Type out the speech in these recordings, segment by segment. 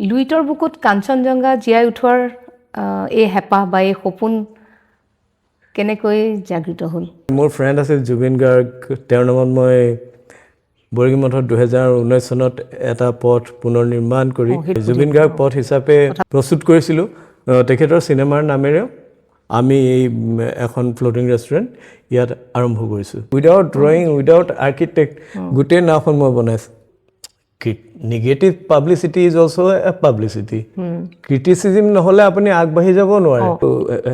লুইতৰ বুকুত কাঞ্চনজংঘা জীয়াই উঠোৱাৰ এই হেঁপাহ বা এই সপোন কেনেকৈ জাগৃত হ'ল? মোৰ ফ্ৰেণ্ড আছিল জুবিন গাৰ্গ, তেওঁৰ নামত মই বৰগী মঠত 2019 চনত এটা পথ পুনৰ নিৰ্মাণ কৰি জুবিন গাৰ্গ পথ হিচাপে প্ৰস্তুত কৰিছিলোঁ। তেখেতৰ চিনেমাৰ নামেৰেও আমি এই এখন ফ্লোটিং ৰেষ্টুৰেণ্ট ইয়াত আৰম্ভ কৰিছোঁ। উইদাউট ড্ৰয়িং, উইদাউট আৰ্কিটেক্ট গোটেই নাওখন মই বনাইছোঁ। Negative publicity is always' a publicity. Criticism নহ'লে আপুনি আগবাঢ়ি যাব নোৱাৰে।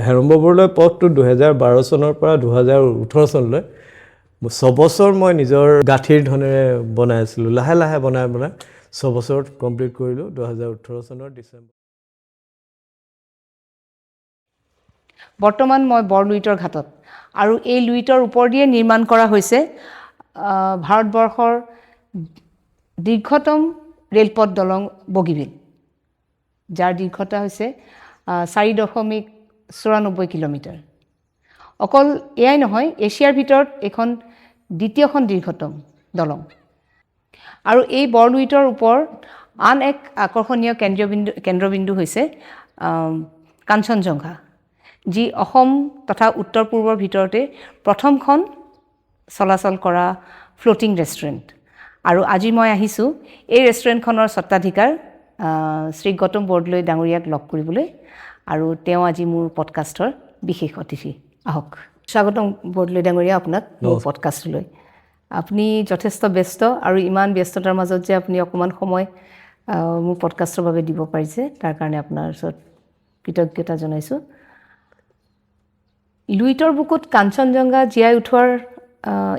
হেৰম্ব বৰদলৈ পথটো 2012 চনৰ পৰা 2018 চনলৈ 6 বছৰ মই নিজৰ গাঁঠিৰ ধনেৰে বনাই আছিলোঁ। লাহে লাহে বনাই 6 বছৰত কমপ্লিট কৰিলোঁ 2018 চনৰ ডিচেম্বৰ। বৰ্তমান মই বৰ লুইতৰ ঘাটত, আৰু এই লুইতৰ ওপৰেদিয়ে নিৰ্মাণ কৰা হৈছে ভাৰতবৰ্ষৰ দীৰ্ঘতম ৰেলপথ দলং বগীবিল, যাৰ দীৰ্ঘতা হৈছে 4.94 কিলোমিটাৰ। অকল এয়াই নহয়, এছিয়াৰ ভিতৰত এইখন দ্বিতীয়খন দীৰ্ঘতম দলং। আৰু এই বৰ লুইতৰ ওপৰ আন এক আকৰ্ষণীয় কেন্দ্ৰবিন্দু হৈছে কাঞ্চনজংঘা, যি অসম তথা উত্তৰ পূৰ্বৰ ভিতৰতে প্ৰথমখন চলাচল কৰা ফ্লোটিং ৰেষ্টুৰেণ্ট। আৰু আজি মই আহিছোঁ এই ৰেষ্টুৰেণ্টখনৰ স্বত্বাধিকাৰ শ্ৰী গৌতম বৰদলৈ ডাঙৰীয়াক লগ কৰিবলৈ, আৰু তেওঁ আজি মোৰ পডকাষ্টৰ বিশেষ অতিথি। আহক, স্বাগতম বৰদলৈ ডাঙৰীয়া আপোনাক মোৰ পডকাষ্টলৈ। আপুনি যথেষ্ট ব্যস্ত, আৰু ইমান ব্যস্ততাৰ মাজত যে আপুনি অকণমান সময় মোৰ পডকাষ্টৰ বাবে দিব পাৰিছে, তাৰ কাৰণে আপোনাৰ ওচৰত কৃতজ্ঞতা জনাইছোঁ। লুইতৰ বুকুত কাঞ্চনজংঘা জীয়াই উঠোৱাৰ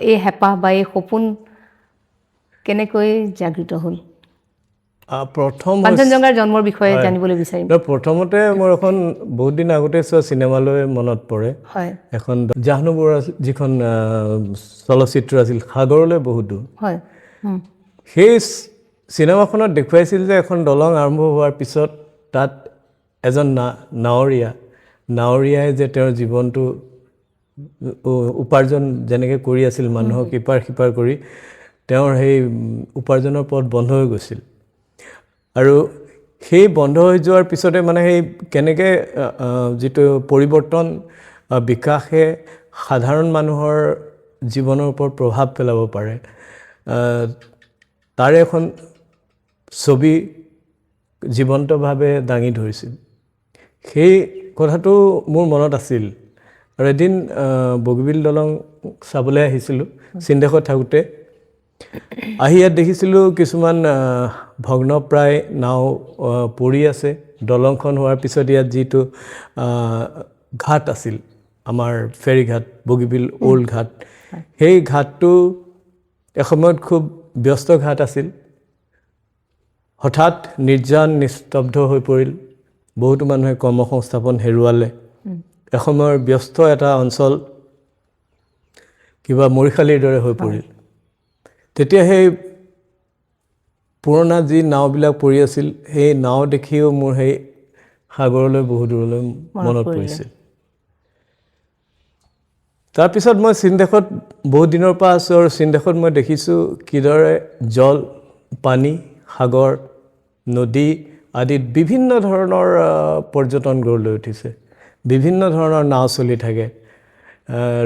এই হেঁপাহ বা এই সপোন কেনেকৈ জাগৃত হ'ল? কাঞ্চনজংঘাৰ জন্মৰ বিষয়ে জানিবলৈ বিচাৰিম। প্ৰথমতে মোৰ এখন বহুত দিন আগতে চোৱা চিনেমালৈ মনত পৰে। এখন জাহ্নু বৰুৱাৰ যিখন চলচ্চিত্ৰ আছিল সাগৰলৈ বহুত দূৰ। সেই চিনেমাখনত দেখুৱাইছিল যে এখন দলং আৰম্ভ হোৱাৰ পিছত তাত এজন নাৱৰীয়াই যে তেওঁৰ জীৱনটো উপাৰ্জন যেনেকৈ কৰি আছিল, মানুহক ইপাৰ সিপাৰ কৰি, তেওঁৰ সেই উপাৰ্জনৰ পথ বন্ধ হৈ গৈছিল। আৰু সেই বন্ধ হৈ যোৱাৰ পিছতে মানে সেই কেনেকৈ যিটো পৰিৱৰ্তন বিকাশে সাধাৰণ মানুহৰ জীৱনৰ ওপৰত প্ৰভাৱ পেলাব পাৰে, তাৰে এখন ছবি জীৱন্তভাৱে দাঙি ধৰিছিল। সেই কথাটো মোৰ মনত আছিল। আৰু এদিন বগীবিল দলং চাবলৈ আহিছিলোঁ চীনদেশত থাকোঁতে। আহি ইয়াত দেখিছিলোঁ কিছুমান ভগ্নপ্ৰায় নাও পৰি আছে। দলংখন হোৱাৰ পিছত ইয়াত যিটো ঘাট আছিল, আমাৰ ফেৰী ঘাট, বগীবিল অল্ড ঘাট, সেই ঘাটটো এসময়ত খুব ব্যস্ত ঘাট আছিল। হঠাৎ নিৰ্জন নিস্তব্ধ হৈ পৰিল। বহুতো মানুহে কৰ্মসংস্থাপন হেৰুৱালে। এসময়ৰ ব্যস্ত এটা অঞ্চল কিবা মৰিশালীৰ দৰে হৈ পৰিল। তেতিয়া সেই পুৰণা যি নাওবিলাক পৰি আছিল, সেই নাও দেখিও মোৰ সেই সাগৰলৈ বহু দূৰলৈ মনত পৰিছিল। তাৰপিছত মই চীনদেশত বহুত দিনৰ পৰা আছোঁ, আৰু চীনদেশত মই দেখিছোঁ কিদৰে জল, পানী, সাগৰ, নদী আদিত বিভিন্ন ধৰণৰ পৰ্যটন গঢ় লৈ উঠিছে। বিভিন্ন ধৰণৰ নাও চলি থাকে,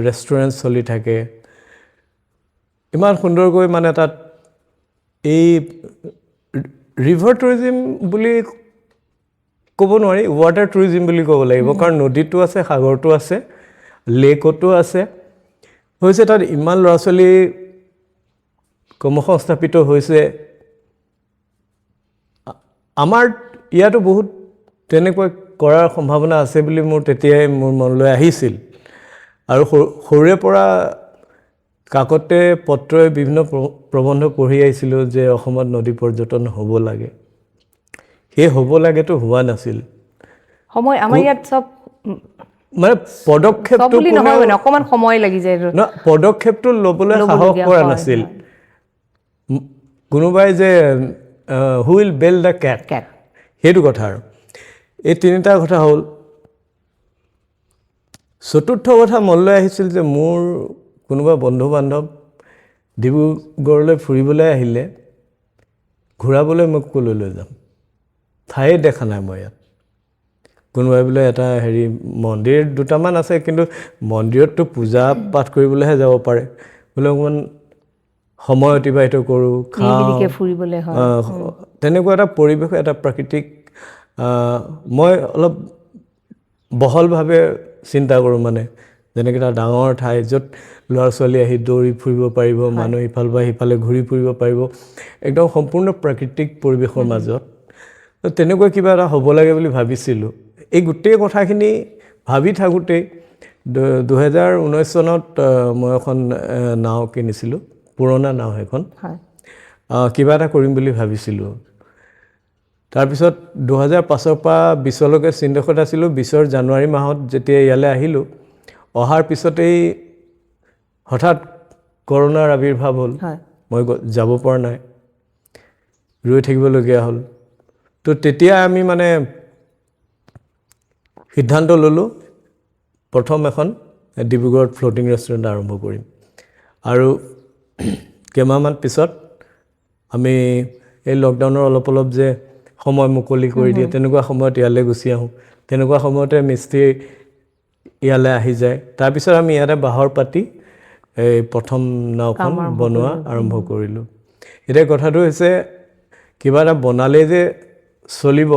ৰেষ্টুৰেণ্ট চলি থাকে। ইমান সুন্দৰকৈ মানে তাত এই ৰিভাৰ টুৰিজিম বুলি ক'ব নোৱাৰি, ৱাটাৰ টুৰিজিম বুলি ক'ব লাগিব। কাৰণ নদীটো আছে, সাগৰটো আছে, লেকতো আছে। হৈছে তাত ইমান ল'ৰা ছোৱালী কৰ্মসংস্থাপিত হৈছে। আমাৰ ইয়াতো বহুত তেনেকৈ কৰাৰ সম্ভাৱনা আছে বুলি মোৰ তেতিয়াই মোৰ মনলৈ আহিছিল। আৰু সৰুৰে পৰা কাকতে পত্ৰই বিভিন্ন প্ৰবন্ধ পঢ়ি আহিছিলোঁ যে অসমত নদী পৰ্যটন হ'ব লাগে। সেই হ'ব লাগেতো হোৱা নাছিল। সময় আমাৰ ইয়াত চব মানে পদক্ষেপটো নহয়, মানে অকণমান সময় লাগি যায়। পদক্ষেপটো ল'বলৈ সাহস কৰা নাছিল। কোনোবাই যে হু উইল বেল দ্য কেট, সেইটো কথা। আৰু এই তিনিটা কথা হ'ল। চতুৰ্থ কথা মনলৈ আহিছিল যে মোৰ কোনোবা বন্ধু বান্ধৱ ডিব্ৰুগড়লৈ ফুৰিবলৈ আহিলে ঘূৰাবলৈ মোক ক'লৈ লৈ যাম। ঠায়ে দেখা নাই মই ইয়াত কোনোবাই বোলে এটা হেৰি মন্দিৰ দুটামান আছে কিন্তু মন্দিৰততো পূজা পাঠ কৰিবলৈহে যাব পাৰে বোলে অকণমান সময় অতিবাহিত কৰোঁ নিৰিবিলিকে ফুৰিবলৈ হয় তেনেকুৱা এটা পৰিৱেশ এটা প্ৰাকৃতিক মই অলপ বহলভাৱে চিন্তা কৰোঁ মানে যেনেকৈ এটা ডাঙৰ ঠাই য'ত ল'ৰা ছোৱালী আহি দৌৰি ফুৰিব পাৰিব মানুহ ইফাল বা সিফালে ঘূৰি ফুৰিব পাৰিব একদম সম্পূৰ্ণ প্ৰাকৃতিক পৰিৱেশৰ মাজত তেনেকুৱা কিবা এটা হ'ব লাগে বুলি ভাবিছিলোঁ এই গোটেই কথাখিনি ভাবি থাকোঁতেই 2019 চনত মই এখন নাও কিনিছিলোঁ পুৰণা নাও সেইখন কিবা এটা কৰিম বুলি ভাবিছিলোঁ তাৰপিছত 2005 পৰা 20লৈকে চিণ্ডেশত আছিলোঁ 20ৰ জানুৱাৰী মাহত যেতিয়া ইয়ালৈ আহিলোঁ অহাৰ পিছতেই হঠাৎ কৰোণাৰ আৱিৰ্ভাৱ হ'ল মই যাব পৰা নাই ৰৈ থাকিবলগীয়া হ'ল তো তেতিয়া আমি মানে সিদ্ধান্ত ল'লোঁ প্ৰথম এখন ডিব্ৰুগড়ত ফ্লোটিং ৰেষ্টুৰেণ্ট আৰম্ভ কৰিম আৰু কেইমাহমান পিছত আমি এই লকডাউনৰ অলপ যে সময় মুকলি কৰি দিয়ে তেনেকুৱা সময়ত ইয়ালৈ গুচি আহোঁ তেনেকুৱা সময়তে মিস্ত্ৰী ইয়ালৈ আহি যায় তাৰপিছত আমি ইয়াতে বাঁহৰ পাতি এই প্ৰথম নাওখন বনোৱা আৰম্ভ কৰিলোঁ এতিয়া কথাটো হৈছে কিবা এটা বনালে যে চলিব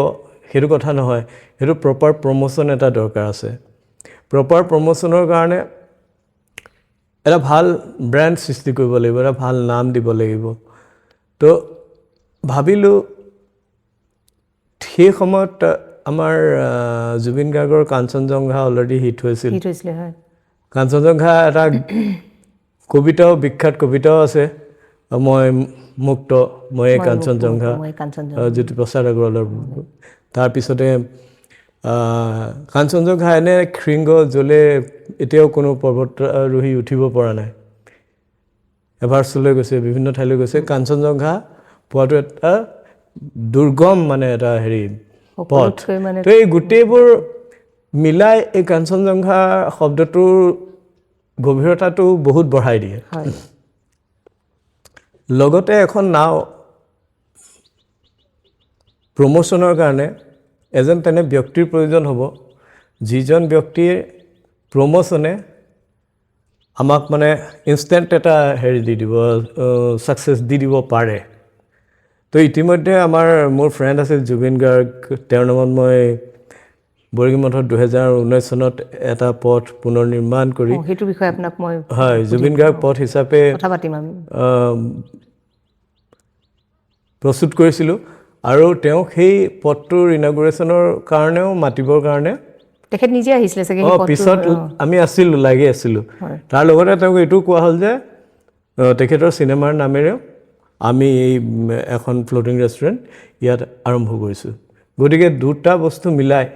সেইটো কথা নহয় সেইটো প্ৰপাৰ প্ৰমোশ্যন এটা দৰকাৰ আছে প্ৰপাৰ প্ৰমোশ্যনৰ কাৰণে এটা ভাল ব্ৰেণ্ড সৃষ্টি কৰিব লাগিব এটা ভাল নাম দিব লাগিব তো ভাবিলোঁ সেই সময়ত আমাৰ জুবিন গাৰ্গৰ কাঞ্চনজংঘা অলৰেডি হিট হৈছিল কাঞ্চনজংঘা এটা কবিতাও বিখ্যাত কবিতাও আছে মই মুক্ত মই কাঞ্চনজংঘা জ্যোতিপ্ৰসাদ আগৰৱালাৰ তাৰপিছতে কাঞ্চনজংঘা এনে শৃংগ জ্বলে এতিয়াও কোনো পৰ্বতাৰোহী উঠিব পৰা নাই এভাৰেষ্টলৈ গৈছে বিভিন্ন ঠাইলৈ গৈছে কাঞ্চনজংঘা পোৱাটো এটা দুৰ্গম মানে এটা হেৰি পথ তো এই গোটেইবোৰ মিলাই এই কাঞ্চনজংঘা শব্দটোৰ গভীৰতাটো বহুত বঢ়াই দিয়ে লগতে এখন নাও প্ৰমোশ্যনৰ কাৰণে এজন তেনে ব্যক্তিৰ প্ৰয়োজন হ'ব যিজন ব্যক্তিৰ প্ৰমোশ্যনে আমাক মানে ইনষ্টেণ্ট এটা হেৰি দি দিব ছাকচেছ দি দিব পাৰে তো ইতিমধ্যে মোৰ ফ্ৰেণ্ড আছিল জুবিন গাৰ্গ তেওঁৰ নামত মই বৰগীমঠত 2019 চনত এটা পথ পুনৰ নিৰ্মাণ কৰি সেইটো বিষয়ে আপোনাক মই হয় জুবিন গাৰ্গ পথ হিচাপে কথা পাতিম আমি প্ৰস্তুত কৰিছিলোঁ আৰু তেওঁ সেই পথটোৰ ইনাগুৰেশ্যনৰ কাৰণেও মাতিবৰ কাৰণে তেখেত নিজে আহিছিলে চাগে পিছত আমি লাগি আছিলোঁ তাৰ লগতে তেওঁক এইটো কোৱা হ'ল যে তেখেতৰ চিনেমাৰ নামেৰেও আমি এই এখন ফ্লোটিং ৰেষ্টুৰেণ্ট ইয়াত আৰম্ভ কৰিছোঁ গতিকে দুটা বস্তু মিলাই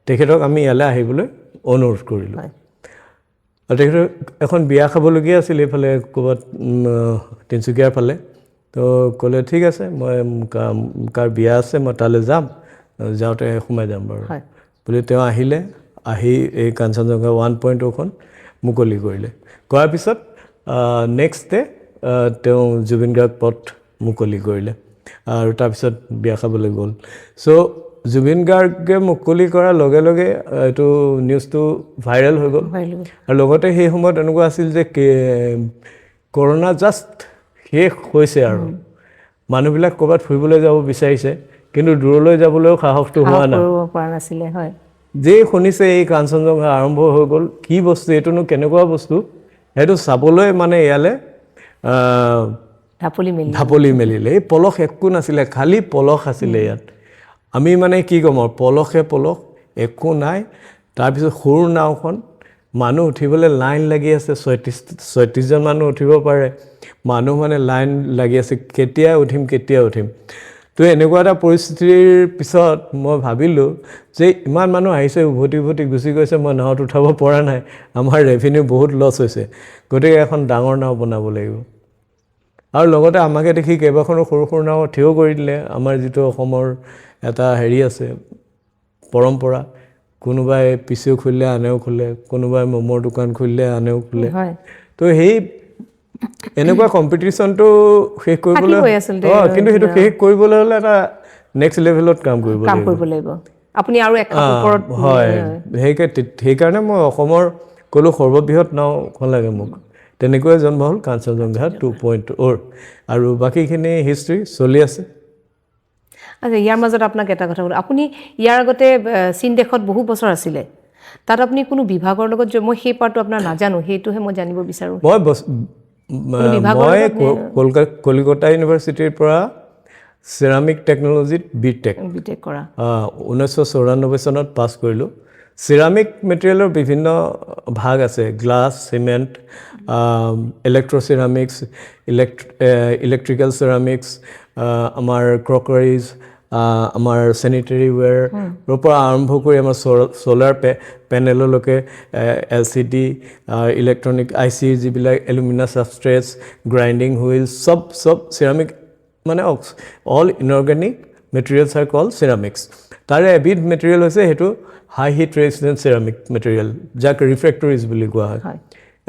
তেখেতক আমি ইয়ালৈ আহিবলৈ অনুৰোধ কৰিলোঁ আৰু তেখেতৰ এখন বিয়া খাবলগীয়া আছিল এইফালে ক'ৰবাত তিনিচুকীয়াৰ ফালে তো ক'লে ঠিক আছে মই কাৰ বিয়া আছে মই তালৈ যাম যাওঁতে সোমাই যাম বাৰু বুলি তেওঁ আহিলে আহি এই কাঞ্চনজংঘা 1.0খন মুকলি কৰিলে কৰাৰ পিছত নেক্সট ডে তেওঁ জুবিন গাৰ্গ পথ মুকলি কৰিলে আৰু তাৰপিছত বিয়া খাবলৈ গ'ল চ' জুবিন গাৰ্গে মুকলি কৰাৰ লগে লগে এইটো নিউজটো ভাইৰেল হৈ গ'ল আৰু লগতে সেই সময়ত এনেকুৱা আছিল যে কৰোণা জাষ্ট শেষ হৈছে আৰু মানুহবিলাক ক'ৰবাত ফুৰিবলৈ যাব বিচাৰিছে কিন্তু দূৰলৈ যাবলৈও সাহসটো হোৱা নাছিলে হয় যে শুনিছে এই কাঞ্চনজংঘা আৰম্ভ হৈ গ'ল কি বস্তু এইটোনো কেনেকুৱা বস্তু সেইটো চাবলৈ মানে ইয়ালৈ ঢাপলি মেলিলে এই পলস একো নাছিলে খালী পলস আছিলে ইয়াত আমি মানে কি ক'ম আৰু পলসে পলস একো নাই তাৰপিছত সৰু নাওখন মানুহ উঠিবলৈ লাইন লাগি আছে 36জন মানুহ উঠিব পাৰে মানুহ মানে লাইন লাগি আছে কেতিয়া উঠিম তো এনেকুৱা এটা পৰিস্থিতিৰ পিছত মই ভাবিলোঁ যে ইমান মানুহ আহিছে উভতি গুচি গৈছে মই নাৱত উঠাব পৰা নাই আমাৰ ৰেভিনিউ বহুত লছ হৈছে গতিকে এখন ডাঙৰ নাও বনাব লাগিব আৰু লগতে আমাকে দেখি কেইবাখনো সৰু নাও থিয় কৰি দিলে আমাৰ যিটো অসমৰ এটা হেৰি আছে পৰম্পৰা কোনোবাই পিচিও খুলিলে আনেও খোলে কোনোবাই মমৰ দোকান খুলিলে আনেও খোলে তো সেই এনেকুৱা কম্পিটিশ্যনটো শেষ কৰিবলৈ কিন্তু সেইটো শেষ কৰিবলৈ হ'লে এটা নেক্সট লেভেলত কাম কৰিব লাগিব আপুনি আৰু এক ওপৰত হয় সেইকাৰণে মই অসমৰ ক'লো সৰ্ববৃহৎ নাওখন লাগে মোক তেনেকৈ জন্ম হ'ল কাঞ্চনজংঘা 2.0 আৰু বাকীখিনি হিষ্ট্ৰী চলি আছে আচ্ছা ইয়াৰ মাজত আপোনাক এটা কথা ক'লো আপুনি ইয়াৰ আগতে চীন দেশত বহু বছৰ আছিলে তাত আপুনি কোনো বিভাগৰ লগত মই সেই পাৰ্টটো আপোনাৰ নাজানো সেইটোহে মই জানিব বিচাৰোঁ মই কলিকতা ইউনিভাৰ্চিটিৰ পৰা চেৰামিক টেকন'লজিত বিটেক কৰা 1994 চনত পাছ কৰিলোঁ চেৰামিক মেটেৰিয়েলৰ বিভিন্ন ভাগ আছে গ্লাছ চিমেণ্ট ইলেক্ট্ৰ'চেৰামিক্স ইলেক্ট্ৰিকেল চেৰামিক্স আমাৰ ক্ৰকাৰিজ আমাৰ চেনিটেৰী ৱেৰৰ পৰা আৰম্ভ কৰি আমাৰ ছ'লাৰ পেনেললৈকে LCD ইলেক্ট্ৰনিক IC যিবিলাক এলুমিনা ছাবষ্ট্ৰেটছ গ্ৰাইণ্ডিং হুইলছ চব চেৰামিক মানে অল ইনঅৰ্গেনিক মেটেৰিয়েলছ আৰ কল চেৰামিক্স তাৰে এবিধ মেটেৰিয়েল হৈছে সেইটো হাই হিট ৰেজিষ্টেণ্ট চেৰামিক মেটেৰিয়েল যাক ৰিফ্ৰেক্টৰিজ বুলি কোৱা হয়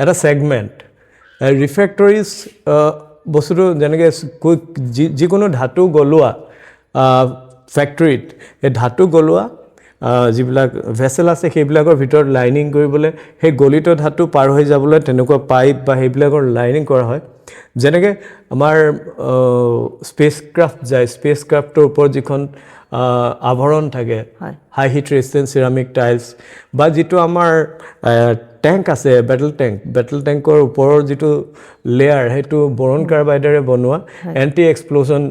এটা ছেগমেণ্ট ৰিফ্ৰেক্টৰিজ বস্তুটো যেনেকৈ যিকোনো ধাতু গলোৱা ফেক্টৰীত এই ধাতু গলোৱা যিবিলাক ভেছেল আছে সেইবিলাকৰ ভিতৰত লাইনিং কৰিবলৈ সেই গলিত ধাতু পাৰ হৈ যাবলৈ তেনেকুৱা পাইপ বা সেইবিলাকৰ লাইনিং কৰা হয় যেনেকৈ আমাৰ স্পেচ ক্ৰাফ্ট যায় স্পেচ ক্ৰাফ্টৰ ওপৰত যিখন আভৰণ থাকে হাই হিট ৰেজিষ্টেণ্ট চেৰামিক টাইলছ বা যিটো আমাৰ টেংক আছে বেটেল টেংকৰ ওপৰৰ যিটো লেয়াৰ সেইটো বৰণ কাৰ্বাইডেৰে বনোৱা এণ্টি এক্সপ্ল'জন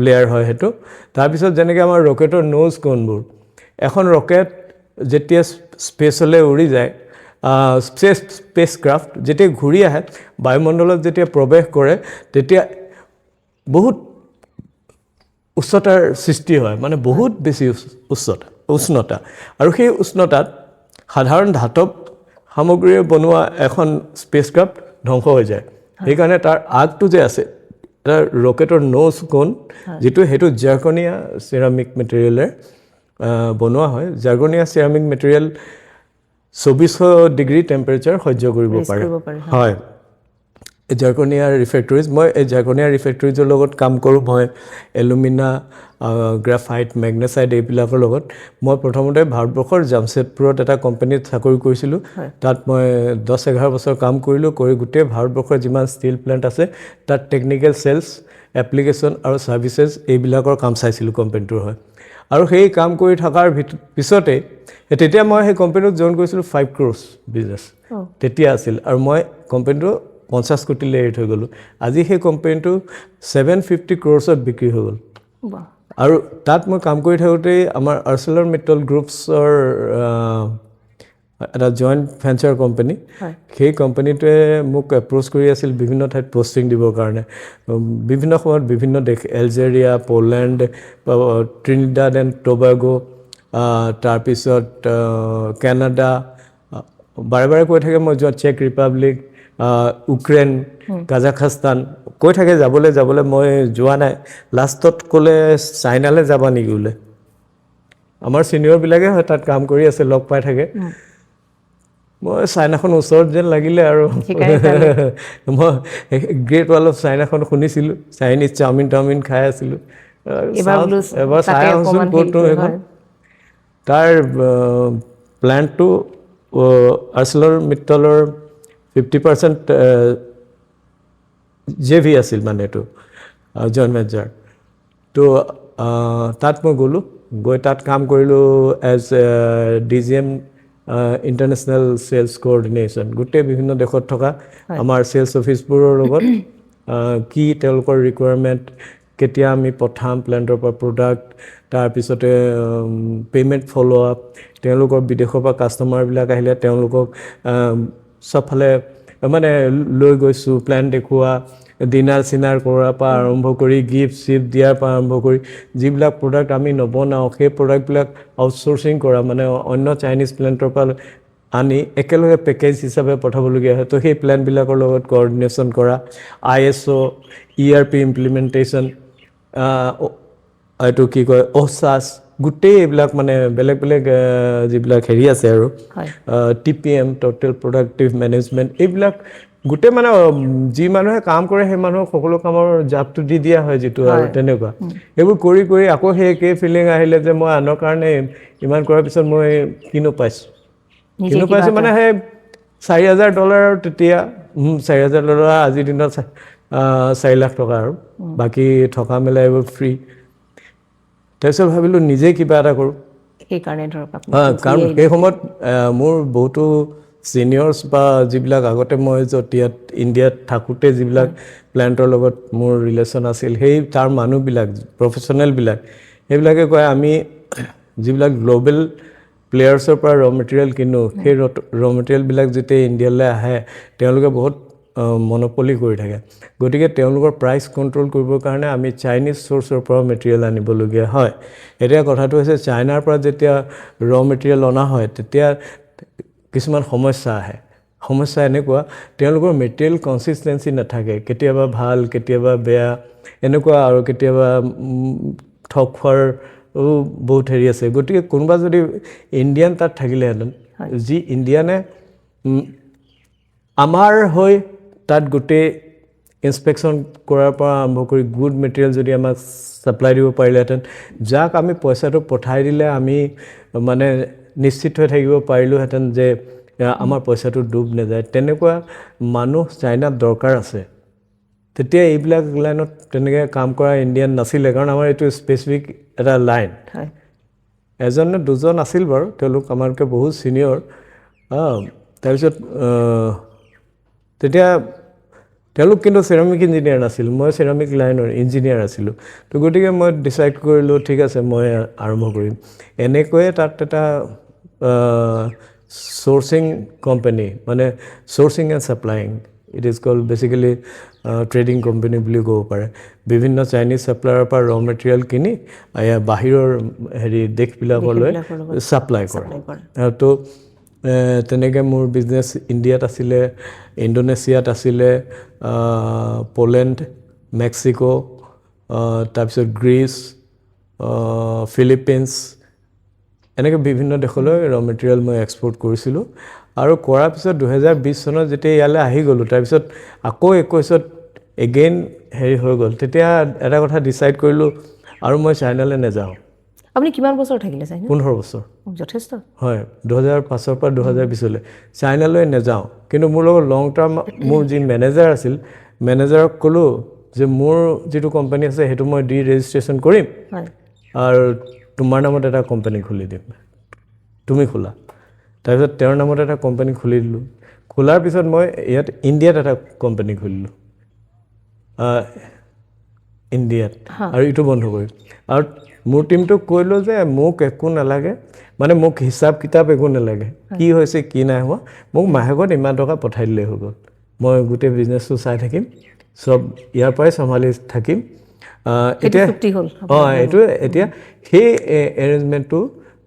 লেয়াৰ হয় সেইটো তাৰপিছত যেনেকৈ আমাৰ ৰকেটৰ ন'জ কোনবোৰ এখন ৰকেট যেতিয়া স্পেচলৈ উৰি যায় স্পেচ ক্ৰাফ্ট যেতিয়া ঘূৰি আহে বায়ুমণ্ডলত যেতিয়া প্ৰৱেশ কৰে তেতিয়া বহুত উচ্চতাৰ সৃষ্টি হয় মানে বহুত বেছি উষ্ণতা আৰু সেই উষ্ণতাত সাধাৰণ ধাতৱ সামগ্ৰীৰে বনোৱা এখন স্পেচ ক্ৰাফ্ট ধ্বংস হৈ যায় সেইকাৰণে তাৰ আগটো যে আছে এটা ৰকেটৰ ন'জ কোন যিটো সেইটো জাৰ্কনিয়া চেৰামিক মেটেৰিয়েলে বনোৱা হয় জাৰ্কনিয়া চেৰামিক মেটেৰিয়েল 2400 ডিগ্ৰী টেম্পাৰেচাৰ সহ্য কৰিব পাৰে হয় এই জাৰ্কনিয়া ৰিফেক্টৰিজ মই এই জাৰ্কনিয়া ৰিফেক্টৰিজৰ লগত কাম কৰোঁ মই এলুমিনা গ্ৰাফাইট মেগনেচাইট এইবিলাকৰ লগত মই প্ৰথমতে ভাৰতবৰ্ষৰ জামছেদপুৰত এটা কোম্পানীত চাকৰি কৰিছিলোঁ তাত মই 10-11 বছৰ কাম কৰিলোঁ কৰি গোটেই ভাৰতবৰ্ষৰ যিমান ষ্টিল প্লেণ্ট আছে তাত টেকনিকেল চেলছ এপ্লিকেশ্যন আৰু ছাৰ্ভিচেছ এইবিলাকৰ কাম চাইছিলোঁ কোম্পানীটোৰ হয় আৰু সেই কাম কৰি থকাৰ পিছতে তেতিয়া মই সেই কোম্পানীত জইন কৰিছিলোঁ 5 crores বিজনেছ তেতিয়া আছিল আৰু মই কোম্পানীটো 50 কোটিলৈ এৰি থৈ গ'লোঁ আজি সেই কোম্পানীটো 750 crores বিক্ৰী হৈ গ'ল আৰু তাত মই কাম কৰি থাকোঁতেই আমাৰ আৰ্চেলৰ মিটল গ্ৰুপছৰ এটা জইণ্ট ভেঞ্চাৰ কোম্পানী সেই কোম্পানীটোৱে মোক এপ্ৰ'চ কৰি আছিল বিভিন্ন ঠাইত পষ্টিং দিবৰ কাৰণে বিভিন্ন সময়ত বিভিন্ন দেশ এলজেৰিয়া পলেণ্ড ট্ৰিনিডাড এণ্ড টবেগো তাৰপিছত কেনাডা বাৰে বাৰে কৈ থাকে মই যোৱা চেক ৰিপাব্লিক ইউক্ৰেইন কাজাখস্তান কৈ থাকে যাবলৈ মই যোৱা নাই লাষ্টত ক'লে চাইনালৈ যাবা নেকি বোলে আমাৰ ছিনিয়ৰবিলাকে হয় তাত কাম কৰি আছে লগ পাই থাকে মই চাইনাখন ওচৰত যেন লাগিলে আৰু মই গ্ৰেট ৱাল অফ চাইনাখন শুনিছিলোঁ চাইনিজ চাওমিন খাই আছিলোঁ এবাৰ চাই আহোঁচোন ক'তো সেইখন তাৰ প্লেণ্টটো আৰ্চেলৰ মিটলৰ 50% JV আছিল মানে এইটো জইণ্ট ভেঞ্চাৰ তো তাত মই গ'লোঁ গৈ তাত কাম কৰিলোঁ as DGM international sales coordination গোটেই বিভিন্ন দেশত থকা আমাৰ চেলছ অফিচবোৰৰ লগত কি তেওঁলোকৰ ৰিকুৱাৰমেণ্ট কেতিয়া আমি পঠাম প্লেণ্টৰ পৰা প্ৰডাক্ট তাৰপিছতে পে'মেণ্ট ফ'ল' আপ তেওঁলোকৰ বিদেশৰ পৰা কাষ্টমাৰবিলাক আহিলে তেওঁলোকক চবফালে মানে লৈ গৈছোঁ প্লেন দেখুওৱা ডিনাৰ চিনাৰ কৰাৰ পৰা আৰম্ভ কৰি গিফ্ট চিফ্ট দিয়াৰ পৰা আৰম্ভ কৰি যিবিলাক প্ৰডাক্ট আমি নবনাওঁ সেই প্ৰডাক্টবিলাক আউটচোৰ্চিং কৰা মানে অন্য চাইনিজ প্লেণ্টৰ পৰা আনি একেলগে পেকেজ হিচাপে পঠাবলগীয়া হয় তো সেই প্লেনবিলাকৰ লগত কোঅৰ্ডিনেশ্যন কৰা ISO ERP ইমপ্লিমেণ্টেশ্যন এইটো কি কয় OSAS গোটেই এইবিলাক মানে বেলেগ যিবিলাক হেৰি আছে আৰু TPM টোটেল প্ৰডাক্টিভ মেনেজমেণ্ট এইবিলাক গোটেই মানে যি মানুহে কাম কৰে সেই মানুহক সকলো কামৰ জাপটো দি দিয়া হয় যিটো আৰু তেনেকুৱা এইবোৰ কৰি কৰি আকৌ সেই একেই ফিলিং আহিলে যে মই আনৰ কাৰণে ইমান কৰাৰ পিছত মই কিনো পাইছোঁ মানে সেই $4,000 তেতিয়া $4,000 আজিৰ দিনত 4 লাখ টকা আৰু বাকী থকা মেলা এইবোৰ ফ্ৰী তাৰপিছত ভাবিলোঁ নিজে কিবা এটা কৰোঁ সেইকাৰণে ধৰক কাৰণ সেই সময়ত মোৰ বহুতো ছিনিয়ৰ্ছ বা যিবিলাক আগতে মই য'ত ইয়াত ইণ্ডিয়াত থাকোঁতে যিবিলাক প্লেণ্টৰ লগত মোৰ ৰিলেশ্যন আছিল সেই তাৰ মানুহবিলাক প্ৰফেশ্যনেলবিলাক সেইবিলাকে কয় আমি যিবিলাক গ্ল'বেল প্লেয়াৰ্ছৰ পৰা ৰ' মেটেৰিয়েল কিনো সেই ৰ' মেটেৰিয়েলবিলাক যেতিয়া ইণ্ডিয়ালৈ আহে তেওঁলোকে বহুত মন'পলি কৰি থাকে গতিকে তেওঁলোকৰ প্ৰাইচ কণ্ট্ৰল কৰিবৰ কাৰণে আমি চাইনিজ চ'ৰ্চৰ পৰা মেটেৰিয়েল আনিবলগীয়া হয় এতিয়া কথাটো হৈছে চাইনাৰ পৰা যেতিয়া ৰ' মেটেৰিয়েল অনা হয় তেতিয়া কিছুমান সমস্যা আহে সমস্যা এনেকুৱা তেওঁলোকৰ মেটেৰিয়েল কনচিষ্টেঞ্চি নাথাকে কেতিয়াবা ভাল কেতিয়াবা বেয়া এনেকুৱা আৰু কেতিয়াবা ঠগ খোৱাৰ বহুত হেৰি আছে গতিকে কোনোবা যদি ইণ্ডিয়ান তাত থাকিলেহেঁতেন যি ইণ্ডিয়ানে আমাৰ হৈ তাত গোটেই ইনস্পেকশ্যন কৰাৰ পৰা আৰম্ভ কৰি গুড মেটেৰিয়েল যদি আমাক ছাপ্লাই দিব পাৰিলেহেঁতেন যাক আমি পইচাটো পঠাই দিলে আমি মানে নিশ্চিত হৈ থাকিব পাৰিলোহেঁতেন যে আমাৰ পইচাটো ডুব নাযায় তেনেকুৱা মানুহ চাইনাত দৰকাৰ আছে তেতিয়া এইবিলাক লাইনত তেনেকৈ কাম কৰা ইণ্ডিয়ান নাছিলে কাৰণ আমাৰ এইটো স্পেচিফিক এটা লাইন এজন নে দুজন আছিল বাৰু তেওঁলোক আমাতকৈ বহুত ছিনিয়ৰ তাৰপিছত তেতিয়া তেওঁলোক কিন্তু চেৰামিক ইঞ্জিনিয়াৰ নাছিল মই চেৰামিক লাইনৰ ইঞ্জিনিয়াৰ আছিলোঁ তো গতিকে মই ডিচাইড কৰিলোঁ ঠিক আছে মই আৰম্ভ কৰিম এনেকৈয়ে তাত এটা sourcing company মানে sourcing and supplying it is called basically trading company বুলি ক'ব পাৰে বিভিন্ন চাইনিজ সাপ্লায়াৰৰ পৰা ৰ' মেটেৰিয়েল কিনি বাহিৰৰ হেৰি দেশবিলাকলৈ সাপ্লাই কৰে তো তেনেকৈ মোৰ বিজনেছ ইণ্ডিয়াত আছিলে ইণ্ডোনেছিয়াত আছিলে পোলেণ্ড মেক্সিকো তাৰপিছত গ্ৰীচ ফিলিপিনছ এনেকৈ বিভিন্ন দেশলৈ ৰ' মেটেৰিয়েল মই এক্সপৰ্ট কৰিছিলোঁ আৰু কৰাৰ পিছত 2020 চনত যেতিয়া ইয়ালৈ আহি গ'লোঁ তাৰপিছত আকৌ 21ত এগেইন হেৰি হৈ গ'ল তেতিয়া এটা কথা ডিচাইড কৰিলোঁ আৰু মই চাইনালৈ নাযাওঁ আপুনি কিমান বছৰ থাকিলে চাইনা 15 বছৰ যথেষ্ট হয় 2005ৰ পৰা 2020লৈ চাইনালৈ নাযাওঁ কিন্তু মোৰ লগত লং টাৰ্ম মোৰ যি মেনেজাৰ আছিল মেনেজাৰক ক'লোঁ যে মোৰ যিটো কোম্পানী আছে সেইটো মই ডি ৰেজিষ্ট্ৰেশ্যন কৰিম আৰু তোমাৰ নামত এটা কোম্পানী খুলি দিম তুমি খোলা তাৰপিছত তেওঁৰ নামত এটা কোম্পানী খুলি দিলোঁ খোলাৰ পিছত মই ইয়াত ইণ্ডিয়াত এটা কোম্পানী খুলিলোঁ ইণ্ডিয়াত আৰু ইটো বন্ধ কৰিম আৰু মোৰ টিমটোক কৈলোঁ যে মোক একো নালাগে মানে মোক হিচাপ কিতাপ একো নালাগে কি হৈছে কি নাই হোৱা মোক মাহেকত ইমান টকা পঠাই দিলেই হৈ গ'ল মই গোটেই বিজনেছটো চাই থাকিম সব ইয়াৰ পৰাই চম্ভালি থাকিম এতিয়া এইটো এতিয়া সেই এৰেঞ্জমেণ্টটো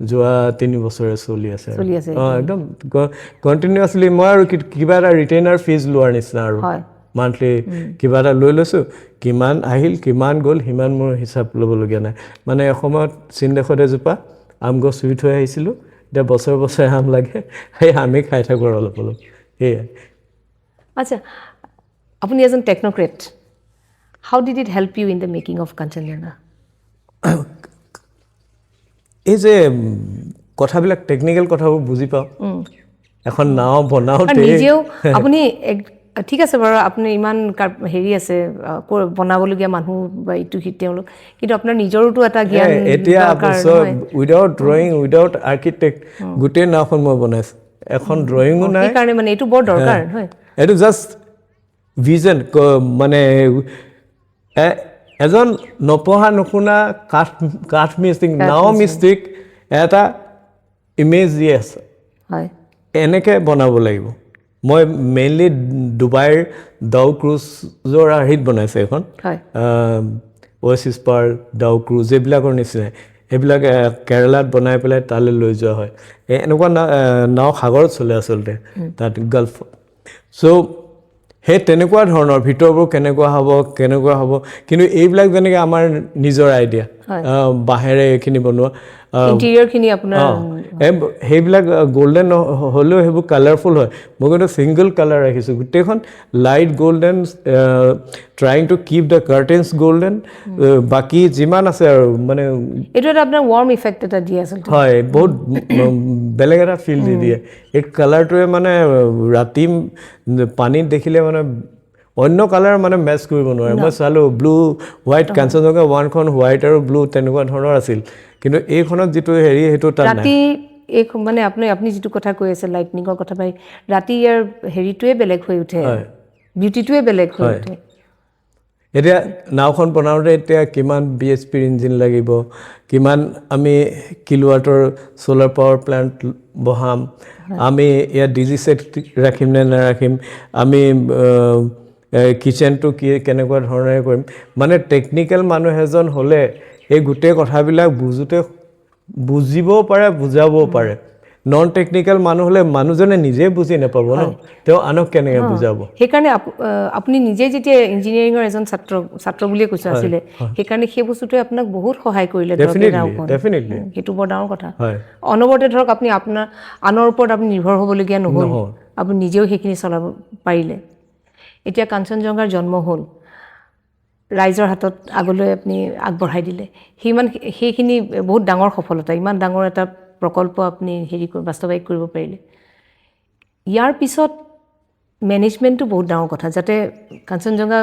যোৱা 3 বছৰে চলি আছে একদম কণ্টিনিউৱাছলি মই আৰু কিবা এটা ৰিটেইনাৰ ফিজ লোৱাৰ নিচিনা আৰু মান্থলি কিবা এটা লৈ লৈছোঁ কিমান আহিল কিমান গ'ল সিমান মোৰ হিচাপ ল'বলগীয়া নাই মানে এসময়ত চীন দেশত এজোপা আম গছ ৰুই থৈ আহিছিলোঁ এতিয়া বছৰে বছৰে আম লাগে সেই আমি খাই থাকোঁ অলপ অলপ সেয়াই আচ্ছা আপুনি এজন technocrat how did it help you in the making of Kanchenjunga এই যে কথাবিলাক টেকনিকেল কথাবোৰ বুজি পাওঁ এখন নাও বনাওঁতে নিজেও আপুনি ঠিক আছে বাৰু আপুনি ইমান হেৰি আছে বনাবলগীয়া মানুহ বা ইটো সিটো তেওঁলোক কিন্তু আপোনাৰ নিজৰোতো এটা জ্ঞান এতিয়া উইদাউট ড্ৰয়িং উইদাউট আৰ্কিটেক্ট গোটেই নাওখন মই বনাইছোঁ এখন ড্ৰয়িঙো নাই সেইকাৰণে মানে এইটো বৰ দৰকাৰ হয় এইটো জাষ্ট ভিজন মানে এজন নপঢ়া নুশুনা কাঠ মিস্ত্ৰীক নাও মিস্ত্ৰীক এটা ইমেজ দি আছে হয় এনেকৈ বনাব লাগিব মই মেইনলি ডুবাইৰ ডাউ ক্ৰুজৰ আৰ্হিত বনাইছোঁ এখন অ'এছিছ পাৰ্ল ডাউ ক্ৰুজ এইবিলাকৰ নিচিনাই সেইবিলাক কেৰেলাত বনাই পেলাই তালৈ লৈ যোৱা হয় এনেকুৱা নাও সাগৰত চলে আচলতে তাত গাল্ফত চ' সেই তেনেকুৱা ধৰণৰ ভিতৰবোৰ কেনেকুৱা হ'ব কিন্তু এইবিলাক যেনেকৈ আমাৰ নিজৰ আইডিয়া বাঁহেৰে এইখিনি বনোৱা ইণ্টেৰিয়ৰখিনি আপোনাৰ সেইবিলাক গ'ল্ডেন হ'লেও সেইবোৰ কালাৰফুল হয় মই কিন্তু ছিংগল কালাৰ ৰাখিছোঁ গোটেইখন light golden trying to keep the curtains golden বাকী যিমান আছে আৰু মানে এইটো এটা আপোনাৰ ৱাৰ্ম ইফেক্ট এটা দিয়ে আচলতে হয় বহুত বেলেগ এটা ফিল দি দিয়ে এই কালাৰটোৱে মানে ৰাতি পানীত দেখিলে মানে অন্য কালাৰ মানে মেচ কৰিব নোৱাৰে মই চালোঁ ব্লু হোৱাইট কাঞ্চনজংঘা ওৱানখন হোৱাইট আৰু ব্লু তেনেকুৱা ধৰণৰ আছিল কিন্তু এইখনত যিটো হেৰি সেইটো তাত নাই ৰাতি এই মানে আপুনি যিটো কথা কৈ আছে লাইটনিঙৰ কথা পাই ৰাতি ইয়াৰ হেৰিটোৱে বেলেগ হৈ উঠে বিউটিটোৱে বেলেগ হৈ উঠে এতিয়া নাওখন বনাওঁতে এতিয়া কিমান BHPৰ ইঞ্জিন লাগিব কিমান আমি কিলোৱাটৰ ছ'লাৰ পাৱাৰ প্লাণ্ট বহাম আমি ইয়াত DG ছেট ৰাখিম নে নাৰাখিম আমি কিচেনটো কেনেকুৱা ধৰণেৰে কৰিম মানে টেকনিকেল মানুহ এজন হ'লে এই গোটেই কথাবিলাক বুজিবও পাৰে বুজাবও পাৰে নন টেকনিকেল মানুহ হ'লে মানুহজনে নিজে বুজি নাপাব ন তেওঁ আনক কেনেকৈ বুজাব সেইকাৰণে আপুনি নিজে যেতিয়া ইঞ্জিনিয়াৰিঙৰ এজন ছাত্ৰ বুলিয়ে কৈছে আছিলে সেইকাৰণে সেই বস্তুটোৱে আপোনাক বহুত সহায় কৰিলে ডেফিনেটলি সেইটো বৰ ডাঙৰ কথা অনবৰতে ধৰক আপুনি আপোনাৰ আনৰ ওপৰত আপুনি নিৰ্ভৰ হ'বলগীয়া নহ'ল আপুনি নিজেও সেইখিনি চলাব পাৰিলে এতিয়া কাঞ্চনজংঘাৰ জন্ম হ'ল ৰাইজৰ হাতত আগলৈ আপুনি আগবঢ়াই দিলে সেইখিনি বহুত ডাঙৰ সফলতা ইমান ডাঙৰ এটা প্ৰকল্প আপুনি বাস্তৱায়িত কৰিব পাৰিলে ইয়াৰ পিছত মেনেজমেণ্টটো বহুত ডাঙৰ কথা যাতে কাঞ্চনজংঘা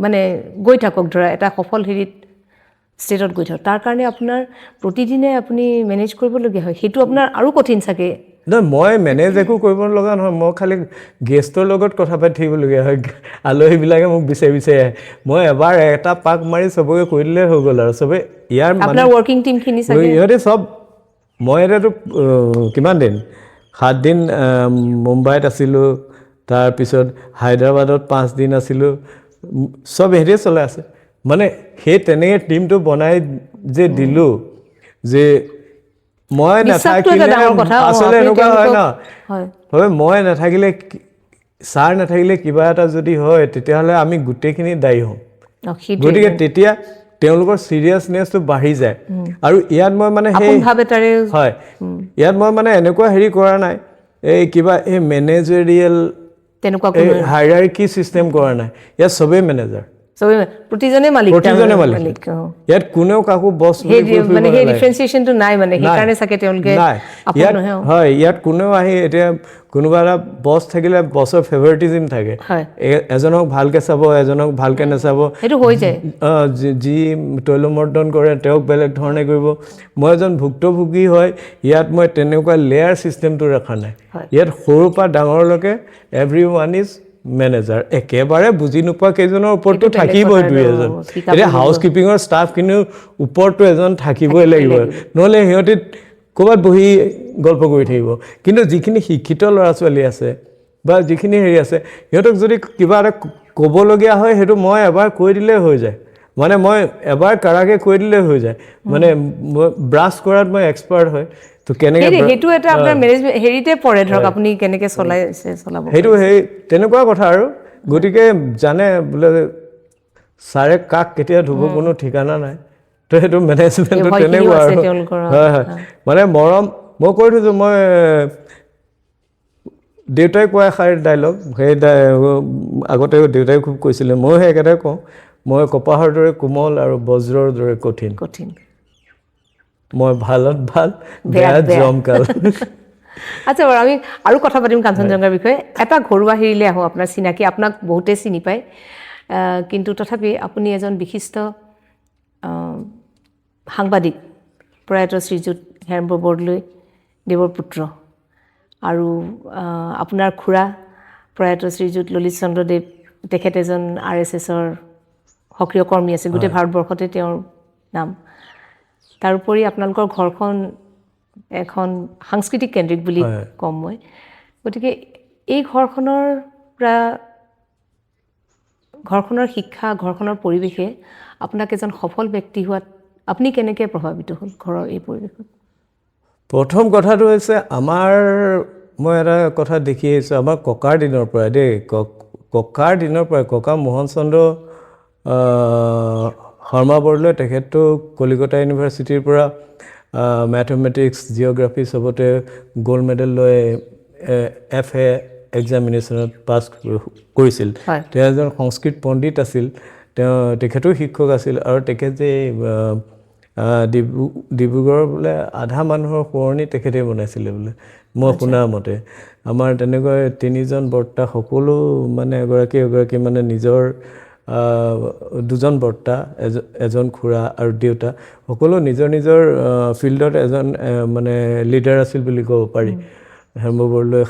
মানে গৈ থাকক ধৰা এটা সফল ষ্টেটত গৈ থাকক তাৰ কাৰণে আপোনাৰ প্ৰতিদিনে আপুনি মেনেজ কৰিবলগীয়া হয় সেইটো আপোনাৰ আৰু কঠিন চাগে নহয় মই মেনেজ একো কৰিব লগা নহয় মই খালি গেষ্টৰ লগত কথা পাতি থাকিবলগীয়া হয় আলহীবিলাকে মোক বিচাৰি আহে মই এবাৰ এটা পাক মাৰি চবকে কৈ দিলে হৈ গ'ল আৰু চবে ইয়াৰ আপোনাৰ ৱৰ্কিং টিমখিনি চাগে ইহঁতে চব মই এতিয়াতো কিমান দিন 7 দিন মুম্বাইত আছিলোঁ তাৰপিছত হায়দৰাবাদত 5 দিন আছিলোঁ চব হেৰিয়ে চলাই আছে মানে সেই তেনেকৈ টিমটো বনাই যে দিলোঁ যে মই নাথাকিলে আচলতে এনেকুৱা হয় ন হয় মই নাথাকিলে ছাৰ নাথাকিলে কিবা এটা যদি হয় তেতিয়াহ'লে আমি গোটেইখিনি দায়ী হ'ম গতিকে তেতিয়া তেওঁলোকৰ চিৰিয়াছনেছটো বাঢ়ি যায় আৰু ইয়াত মই মানে হয় ইয়াত মই মানে এনেকুৱা হেৰি কৰা নাই এই কিবা এই মেনেজেৰিয়েল তেনেকুৱা হাইৰাৰ্কি চিষ্টেম কৰা নাই ইয়াত চবেই মেনেজাৰ প্ৰতিজনে মালিক ইয়াত কোনেও কাকো বছ মানে সেই ডিফাৰেঞ্চিয়েশ্যনটো নাই মানে সেইকাৰণে চাগে তেওঁলোকে হয় ইয়াত কোনেও আহি এতিয়া কোনোবা এটা বছ থাকিলে বছৰ ফেভাৰিটিজিম থাকে এজনক ভালকৈ চাব এজনক ভালকৈ নাচাব সেইটো হৈ যায় যি তৈলমৰ্দন কৰে তেওঁক বেলেগ ধৰণে কৰিব মই এজন ভুক্তভোগী হয় ইয়াত মই তেনেকুৱা লেয়াৰ ছিষ্টেমটো ৰখা নাই ইয়াত সৰুৰ পৰা ডাঙৰলৈকে এভৰিৱান ইজ মেনেজাৰ একেবাৰে বুজি নোপোৱা কেইজনৰ ওপৰতো থাকিবই দুই এজন এতিয়া হাউচ কিপিঙৰ ষ্টাফখিনিৰ ওপৰতো এজন থাকিবই লাগিব নহ'লে সিহঁতি ক'ৰবাত বহি গল্প কৰি থাকিব কিন্তু যিখিনি শিক্ষিত ল'ৰা ছোৱালী আছে বা যিখিনি হেৰি আছে সিহঁতক যদি কিবা এটা ক'বলগীয়া হয় সেইটো মই এবাৰ কৈ দিলেই হৈ যায় মানে মই এবাৰ কাৰাকে কৈ দিলেই হৈ যায় মানে মই ব্ৰাছ কৰাত মই এক্সপাৰ্ট হয় তো কেনেকৈ সেইটো এটা আপোনাৰ মেনেজমেণ্ট হেৰিতে পৰে ধৰক আপুনি কেনেকৈ চলাব সেইটো সেই তেনেকুৱা কথা আৰু গতিকে জানে বোলে ছাৰে কাক কেতিয়া ধুব কোনো ঠিকানা নাই তো সেইটো মেনেজমেণ্টটো তেনেকুৱা আৰু হয় হয় মানে মৰম মই কৈ থৈছোঁ মই দেউতাই কোৱা এষাৰ ডাইলগ সেই আগতে দেউতাই খুব কৈছিলে ময়ো সেই একেটাই কওঁ মই কপাহৰ দৰে কোমল আৰু বজ্ৰৰ দৰে কঠিন মই ভালত ভাল বেয়াত জমকাল আচ্ছা বাৰু আমি আৰু কথা পাতিম কাঞ্চনজংঘাৰ বিষয়ে এটা ঘৰুৱা হেৰিলৈ আহোঁ আপোনাৰ চিনাকি আপোনাক বহুতে চিনি পায় কিন্তু তথাপি আপুনি এজন বিশিষ্ট সাংবাদিক প্ৰয়াত শ্ৰীযুত হেমব্ৰ বৰদলৈ দেৱৰ পুত্ৰ আৰু আপোনাৰ খুৰা প্ৰয়াত শ্ৰীযুত ললিত চন্দ্ৰদেৱ তেখেত এজন RSSৰ সক্ৰিয় কৰ্মী আছিল গোটেই ভাৰতবৰ্ষতে তেওঁৰ নাম তাৰোপৰি আপোনালোকৰ ঘৰখন এখন সাংস্কৃতিক কেন্দ্ৰিক বুলি ক'ম মই গতিকে এই ঘৰখনৰ শিক্ষা ঘৰখনৰ পৰিৱেশে আপোনাক এজন সফল ব্যক্তি হোৱাত আপুনি কেনেকৈ প্ৰভাৱিত হ'ল ঘৰৰ এই পৰিৱেশত প্ৰথম কথাটো হৈছে আমাৰ মই এটা কথা দেখি আহিছোঁ আমাৰ ককাৰ দিনৰ পৰা দেই ককাৰ দিনৰ পৰা ককা মোহন চন্দ্ৰ শৰ্মা বৰদলৈ তেখেতটো কলিকতা ইউনিভাৰ্চিটিৰ পৰা মেথমেটিক্স জিঅ'গ্ৰাফি চবতে গ'ল্ড মেডেল লৈ FA এক্সামিনেশ্যনত পাছ কৰিছিল তেওঁ এজন সংস্কৃত পণ্ডিত আছিল তেখেতো শিক্ষক আছিল আৰু তেখেত যে ডিব্ৰুগড়ৰ বোলে আধা মানুহৰ সোঁৱৰণি তেখেতে বনাইছিলে বোলে মই শুনা মতে আমাৰ তেনেকৈ তিনিজন বৰ্তা সকলো মানে এগৰাকী মানে নিজৰ দুজন বৰ্তা এজন খুৰা আৰু দেউতা সকলো নিজৰ নিজৰ ফিল্ডত এজন মানে লিডাৰ আছিল বুলি ক'ব পাৰি হেমন্ত বৰদলৈ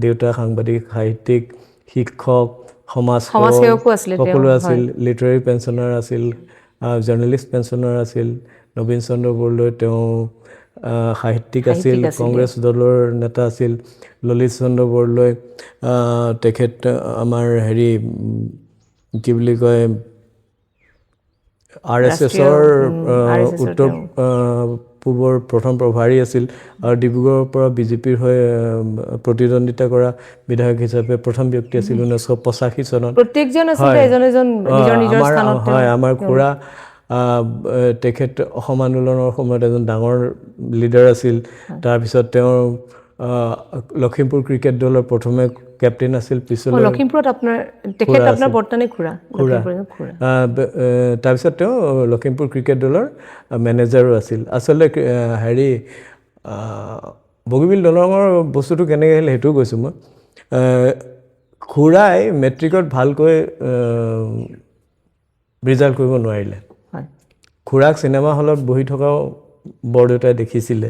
দেউতা সাংবাদিক সাহিত্যিক শিক্ষক সমাজসেৱকো আছিল সকলো আছিল লিটাৰেৰী পেঞ্চনাৰ আছিল জাৰ্নেলিষ্ট পেঞ্চনাৰ আছিল নবীন চন্দ্ৰ বৰদলৈ তেওঁ সাহিত্যিক আছিল কংগ্ৰেছ দলৰ নেতা আছিল ললিত চন্দ্ৰ বৰদলৈ তেখেত আমাৰ হেৰি কি বুলি কয় RSSৰ উত্তৰ পূবৰ প্ৰথম প্ৰভাৰী আছিল আৰু ডিব্ৰুগড়ৰ পৰা বিজেপিৰ হৈ প্ৰতিদ্বন্দ্বিতা কৰা বিধায়ক হিচাপে প্ৰথম ব্যক্তি আছিল 1985 চনত প্ৰত্যেকজন আছিল এজন নিজৰ স্থানত হয় আমাৰ খুৰা তেখেত অসম আন্দোলনৰ সময়ত এজন ডাঙৰ লিডাৰ আছিল তাৰপিছত তেওঁৰ লখিমপুৰ ক্ৰিকেট দলৰ প্ৰথমে কেপ্টেইন আছিল পিছলৈ লখিমপুৰত আপোনাৰ বৰ্তমানে খুৰা তাৰপিছত তেওঁ লখিমপুৰ ক্ৰিকেট দলৰ মেনেজাৰো আছিল আচলতে হেৰি বগীবিল দলঙৰ বস্তুটো কেনেকৈ আহিলে সেইটোও কৈছোঁ মই খুৰাই মেট্ৰিকত ভালকৈ ৰিজাল্ট কৰিব নোৱাৰিলে খুৰাক চিনেমা হলত বহি থকাও বৰদেউতাই দেখিছিলে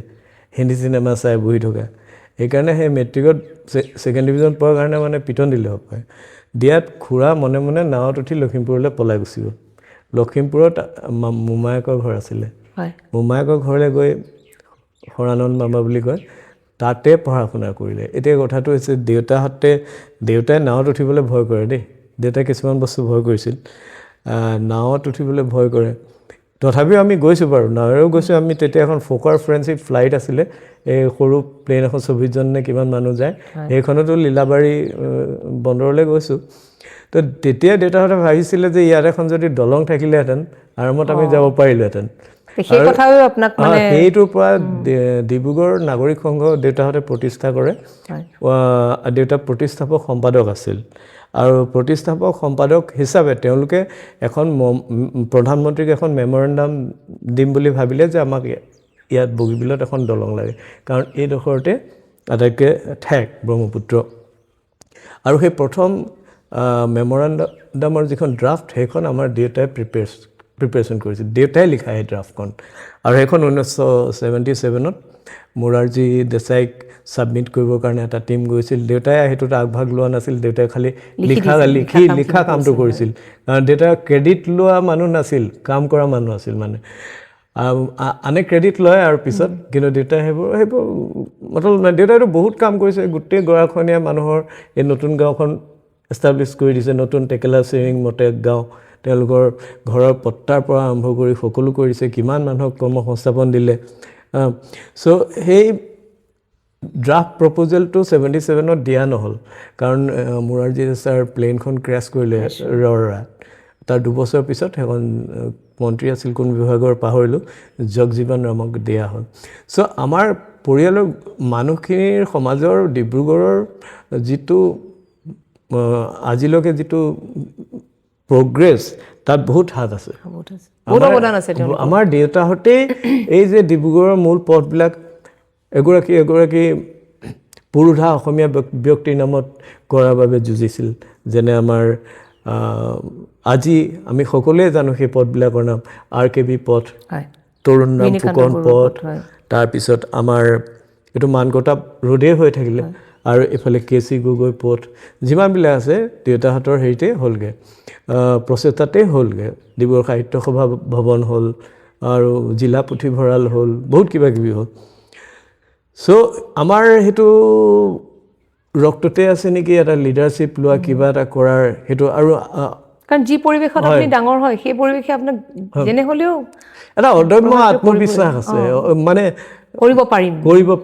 হিন্দী চিনেমা চাই বহি থকা সেইকাৰণে সেই মেট্ৰিকত ছেকেণ্ড ডিভিজন পোৱাৰ কাৰণে মানে পিটন দিলে হপায় দিয়াত খুৰা মনে মনে নাৱত উঠি লখিমপুৰলৈ পলাই গুচি গ'ল লখিমপুৰত মোমায়েকৰ ঘৰ আছিলে মোমায়েকৰ ঘৰলৈ গৈ হৰানন্দ মামা বুলি কয় তাতে পঢ়া শুনা কৰিলে এতিয়া কথাটো হৈছে দেউতাই নাৱত উঠিবলৈ ভয় কৰে দেই দেউতাই কিছুমান বস্তু ভয় কৰিছিল নাৱত উঠিবলৈ ভয় কৰে তথাপিও আমি গৈছোঁ বাৰু নাৱেৰেও গৈছোঁ আমি তেতিয়া এখন ফকাৰ ফ্ৰেণ্ডশ্বিপ ফ্লাইট আছিলে এই সৰু প্লেন এখন 24জন নে কিমান মানুহ যায় সেইখনতো লীলাবাৰী বন্দৰলৈ গৈছোঁ তো তেতিয়া দেউতাহঁতে ভাবিছিলে যে ইয়াত এখন যদি দলং থাকিলেহেঁতেন আৰামত আমি যাব পাৰিলোহেঁতেন সেইটোৰ পৰা ডিব্ৰুগড় নাগৰিক সংঘ দেউতাহঁতে প্ৰতিষ্ঠা কৰে দেউতা প্ৰতিষ্ঠাপক সম্পাদক আছিল আৰু প্ৰতিষ্ঠাপক সম্পাদক হিচাপে তেওঁলোকে এখন প্ৰধানমন্ত্ৰীক এখন মেমৰেণ্ডাম দিম বুলি ভাবিলে যে আমাক ইয়াত বগীবিলত এখন দলং লাগে কাৰণ এইডোখৰতে আটাইতকৈ ঠেক ব্ৰহ্মপুত্ৰ আৰু সেই প্ৰথম মেমৰেণ্ডামৰ যিখন ড্ৰাফ্ট সেইখন আমাৰ দেউতাই প্ৰিপেৰেশ্যন কৰিছিল দেউতাই লিখা সেই ড্ৰাফ্টখন আৰু সেইখন 1977ত মোৰাৰজী দেশাইক ছাবমিট কৰিবৰ কাৰণে এটা টীম গৈছিল দেউতাই সেইটোত আগভাগ লোৱা নাছিল দেউতাই খালি লিখা কামটো কৰিছিল কাৰণ দেউতাই ক্ৰেডিট লোৱা মানুহ নাছিল কাম কৰা মানুহ আছিল মানে আনে ক্ৰেডিট লয় আৰু পিছত কিন্তু দেউতাই সেইবোৰ মতলব নাই দেউতাইতো বহুত কাম কৰিছে গোটেই গৰাখনীয়া মানুহৰ এই নতুন গাঁওখন এষ্টাব্লিছ কৰি দিছে নতুন টেকেলা চেৰিং মটেক গাঁও তেওঁলোকৰ ঘৰৰ পট্টাৰ পৰা আৰম্ভ কৰি সকলো কৰিছে কিমান মানুহক কৰ্মসংস্থাপন দিলে চ' সেই ড্ৰাফ্ট প্ৰপ'জেলটো 77ত দিয়া নহ'ল কাৰণ মোৰাৰজী দেশাইৰ প্লেনখন ক্ৰেছ কৰিলে ৰৰাত তাৰ দুবছৰ পিছত সেইখন মন্ত্ৰী আছিল কোন বিভাগৰ পাহৰিলোঁ জগজীৱন ৰামক দিয়া হ'ল চ' আমাৰ পৰিয়ালৰ মানুহখিনিৰ সমাজৰ ডিব্ৰুগড়ৰ যিটো আজিলৈকে যিটো প্ৰগ্ৰেছ তাত বহুত হাত আছে আমাৰ দেউতাহঁতেই এই যে ডিব্ৰুগড়ৰ মূল পথবিলাক এগৰাকী পুৰুধা অসমীয়া ব্যক্তিৰ নামত কৰাৰ বাবে যুঁজিছিল যেনে আমাৰ আজি আমি সকলোৱে জানো সেই পথবিলাকৰ নাম RKB পথ তৰুণ ৰাম ফুকন পথ তাৰপিছত আমাৰ এইটো মানকটা ৰোডেই হৈ থাকিলে আৰু এইফালে KC গগৈ পথ যিমানবিলাক আছে দেউতাহঁতৰ হেৰিতে হ'লগৈ প্ৰচেষ্টাতে হ'লগৈ ডিব্ৰুগড় সাহিত্য সভা ভৱন হ'ল আৰু জিলা পুথিভঁৰাল হ'ল বহুত কিবা কিবি হ'ল চ' আমাৰ সেইটো ৰক্ততে আছে নেকি এটা লিডাৰশ্বিপ লোৱা কিবা এটা কৰাৰ সেইটো আৰু কাৰণ যি পৰিৱেশত আপুনি ডাঙৰ হয় সেই পৰিৱেশে আপোনাক যেনে হ'লেও এটা অদম্য আত্মবিশ্বাস আছে মানে কৰিব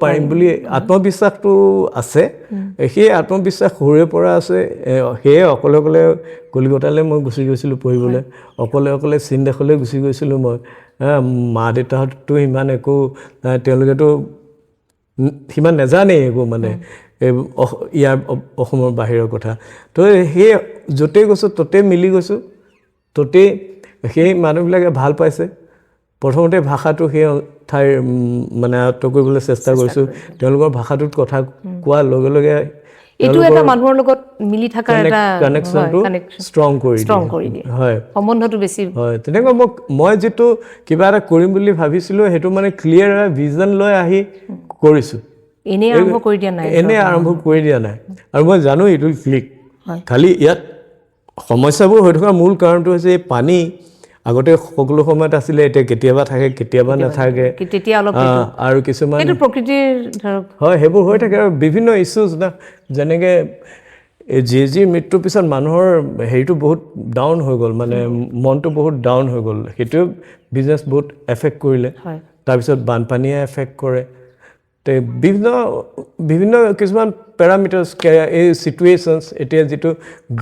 পাৰিম বুলি আত্মবিশ্বাসটো আছে সেই আত্মবিশ্বাস সৰুৰে পৰা আছে সেয়ে অকলে অকলে কলিকতালৈ মই গুচি গৈছিলোঁ পঢ়িবলৈ অকলে অকলে চীন দেশলৈ গুচি গৈছিলোঁ মই মা দেউতাহঁততো ইমান একো তেওঁলোকেতো সিমান নাজানেই একো মানে ইয়াৰ অসমৰ বাহিৰৰ কথা তো সেই য'তেই গৈছোঁ ত'তেই মিলি গৈছোঁ ত'তেই সেই মানুহবিলাকে ভাল পাইছে প্ৰথমতে ভাষাটো সেই ঠাইৰ মানে আয়ত্ব কৰিবলৈ চেষ্টা কৰিছোঁ তেওঁলোকৰ ভাষাটোত কথা কোৱাৰ লগে লগে এইটো এটা মানুহৰ লগত মিলি থকাৰ এটা কানেকশ্যনটো ষ্ট্ৰং কৰি দিয়ে হয় সম্বন্ধটো বেছি হয় তেনেকৈ মই যিটো কিবা এটা কৰিম বুলি ভাবিছিলোঁ সেইটো মানে ক্লিয়াৰ ভিজন লৈ আহি কৰিছোঁ এনেই আৰম্ভ কৰি দিয়া নাই আৰু মই জানো এইটো ক্লিক খালি ইয়াত সমস্যাবোৰ হৈ থকাৰ মূল কাৰণটো হৈছে এই পানী আগতে সকলো সময়ত আছিলে এতিয়া কেতিয়াবা থাকে কেতিয়াবা নাথাকে তেতিয়া অলপ আৰু কিছুমান এইটো প্ৰকৃতিৰ ধৰক হয় সেইবোৰ হৈ থাকে আৰু বিভিন্ন ইছ্যুজ না যেনেকৈ যি মৃত্যুৰ পিছত মানুহৰ হেৰিটো বহুত ডাউন হৈ গ'ল মানে মনটো বহুত ডাউন হৈ গ'ল সেইটোৱে বিজনেছ বহুত এফেক্ট কৰিলে তাৰপিছত বানপানীয়ে এফেক্ট কৰে তে বিভিন্ন কিছুমান পেৰামিটাৰ্ছ এই চিটুৱেশ্যনছ এতিয়া যিটো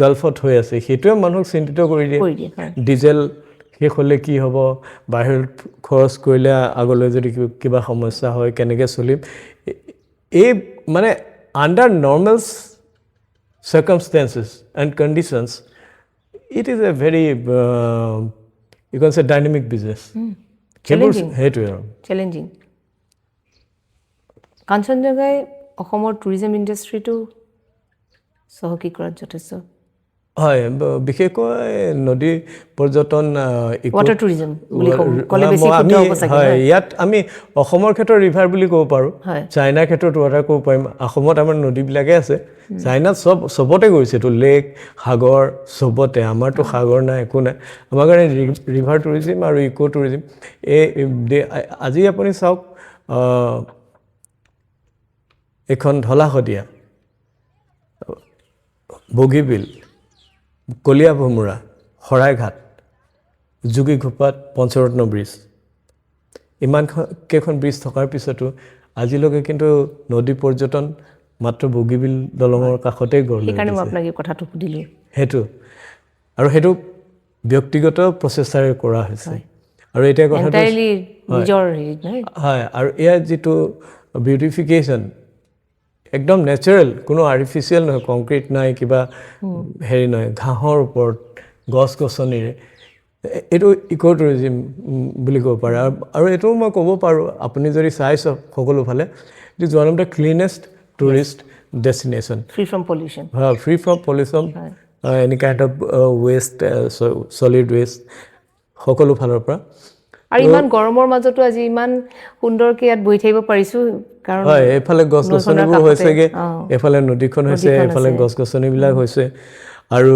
গাল্ফত হৈ আছে সেইটোৱে মানুহক চিন্তিত কৰি দিয়ে ডিজেল শেষ হ'লে কি হ'ব বাহিৰত খৰচ কৰিলে আগলৈ যদি কিবা সমস্যা হয় কেনেকৈ চলিম এই মানে under normal circumstances and conditions it is a very you can say dynamic business challenging কাঞ্চনজংঘাই অসমৰ টুৰিজম ইণ্ডাষ্ট্ৰিটো সহকি কৰাত যথেষ্ট হয় বিশেষকৈ নদী পৰ্যটন ওৱাটাৰ টুৰিজম বুলি ক'লে বেছি শুদ্ধ হ'ব চাগে হয় ইয়াত আমি অসমৰ ক্ষেত্ৰত ৰিভাৰ বুলি ক'ব পাৰোঁ চাইনাৰ ক্ষেত্ৰত ওৱাটাৰ ক'ব পাৰিম অসমত আমাৰ নদীবিলাকে আছে চাইনাত চবতে গৈছে তো লেক সাগৰ চবতে আমাৰতো সাগৰ নাই একো নাই আমাৰ কাৰণে ৰিভাৰ টুৰিজিম আৰু ইক' টুৰিজিম আজি আপুনি চাওক এখন ঢলা শদিয়া বগীবিল কলীয়া ভোমোৰা শৰাইঘাট যোগীঘোপাত পঞ্চৰত্ন ব্ৰিজ ইমান কেইখন ব্ৰিজ থকাৰ পিছতো আজিলৈকে কিন্তু নদী পৰ্যটন মাত্ৰ বগীবিল দলঙৰ কাষতে গ'ল সেইকাৰণে মই আপোনাক এই কথাটো সুধিলোঁ আৰু সেইটো ব্যক্তিগত প্ৰচেষ্টাৰে কৰা হৈছে আৰু এতিয়া কথাটো হয় আৰু ইয়াৰ যিটো বিউটিফিকেশ্যন একদম নেচাৰেল কোনো আৰ্টিফিচিয়েল নহয় কংক্ৰিট নাই কিবা হেৰি নহয় ঘাঁহৰ ওপৰত গছ গছনিৰে এইটো ইক' টুৰিজিম বুলি ক'ব পাৰে আৰু এইটোও মই ক'ব পাৰোঁ আপুনি যদি চাই চাওক সকলো ফালে it is one of the cleanest tourist destination free from pollution any kind of waste solid waste সকলো ফালৰ পৰা আৰু ইমান গৰমৰ মাজতো আজি ইমান সুন্দৰকৈ ইয়াত বহি থাকিব পাৰিছোঁ কাৰণ হয় এইফালে গছ গছনিবোৰ হৈছেগৈ এইফালে নদীখন হৈছে এইফালে গছ গছনিবিলাক হৈছে আৰু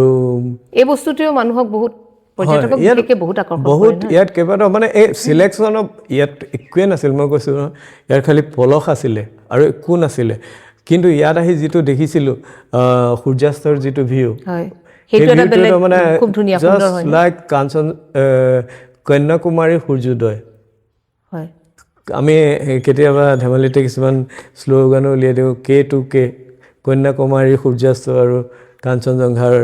এই বস্তুটোৱেও মানুহক বহুত পৰ্যটকক বিশেষকৈ বহুত আকৰ্ষণ বহুত ইয়াত কেইবাটাও মানে এই চিলেকশ্যন অফ ইয়াত একোৱে নাছিল মই কৈছোঁ নহয় ইয়াৰ খালি পলস আছিলে আৰু একো নাছিলে কিন্তু ইয়াত আহি যিটো দেখিছিলোঁ সূৰ্যাস্তৰ যিটো ভিউ সেইটো মানে জাষ্ট লাইক কাঞ্চন কন্যাকুমাৰী সূৰ্যোদয় আমি কেতিয়াবা ধেমালিতে কিছুমান শ্লোগানো উলিয়াই দিওঁ K2K কন্যাকুমাৰী সূৰ্যাস্ত আৰু কাঞ্চনজংঘাৰ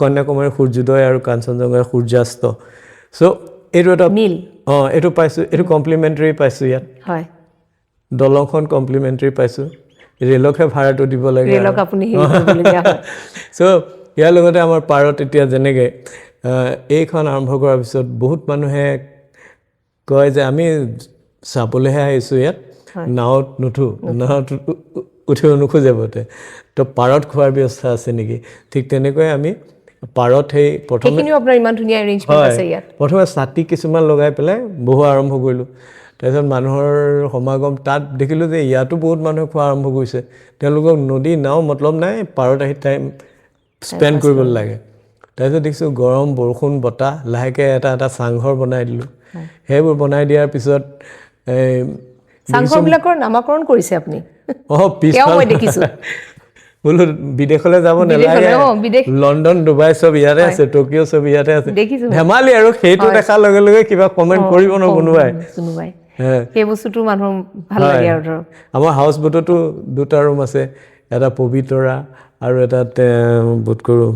কন্যাকুমাৰী সূৰ্যোদয় আৰু কাঞ্চনজংঘাৰ সূৰ্যাস্ত চ' এইটো এটা এইটো পাইছোঁ এইটো কমপ্লিমেণ্টাৰী পাইছোঁ ইয়াত দলংখন কমপ্লিমেণ্টাৰী পাইছোঁ ৰেলকহে ভাড়াটো দিব লাগে চ' ইয়াৰ লগতে আমাৰ পাৰত এতিয়া যেনেকৈ এইখন আৰম্ভ কৰাৰ পিছত বহুত মানুহে কয় যে আমি চাবলৈহে আহিছোঁ ইয়াত নাৱত নাৱত উঠিব নোখোজে বোতে তো পাৰত খোৱাৰ ব্যৱস্থা আছে নেকি ঠিক তেনেকৈ আমি পাৰত সেই প্ৰথমে ছাতি কিছুমান লগাই পেলাই বহু আৰম্ভ কৰিলোঁ তাৰপিছত মানুহৰ সমাগম তাত দেখিলোঁ যে ইয়াতো বহুত মানুহে খোৱা আৰম্ভ কৰিছে তেওঁলোকক নদী নাও মতলব নাই পাৰত আহি টাইম স্পেণ্ড কৰিব লাগে তাৰপিছত দেখিছোঁ গৰম বৰষুণ বতাহ লাহেকৈ এটা চাংঘৰ বনাই দিলোঁ সেইবোৰ বনাই দিয়াৰ পিছত চাংঘৰবিলাকৰ নামাকৰণ কৰিছে আপুনি বোলো বিদেশলৈ যাব নালাগে লণ্ডন ডুবাই চব ইয়াতে আছে টকিঅ' চব ইয়াতে আছে ধেমালি আৰু সেইটো দেখাৰ লগে লগে কিবা কমেণ্ট কৰিব ন কোনোবাই সেই বস্তুটো মানুহৰ ভাল লাগে আৰু ধৰক আমাৰ হাউচ বোটতো 2টা ৰুম আছে এটা পবিতৰা আৰু এটা বোধ কৰোঁ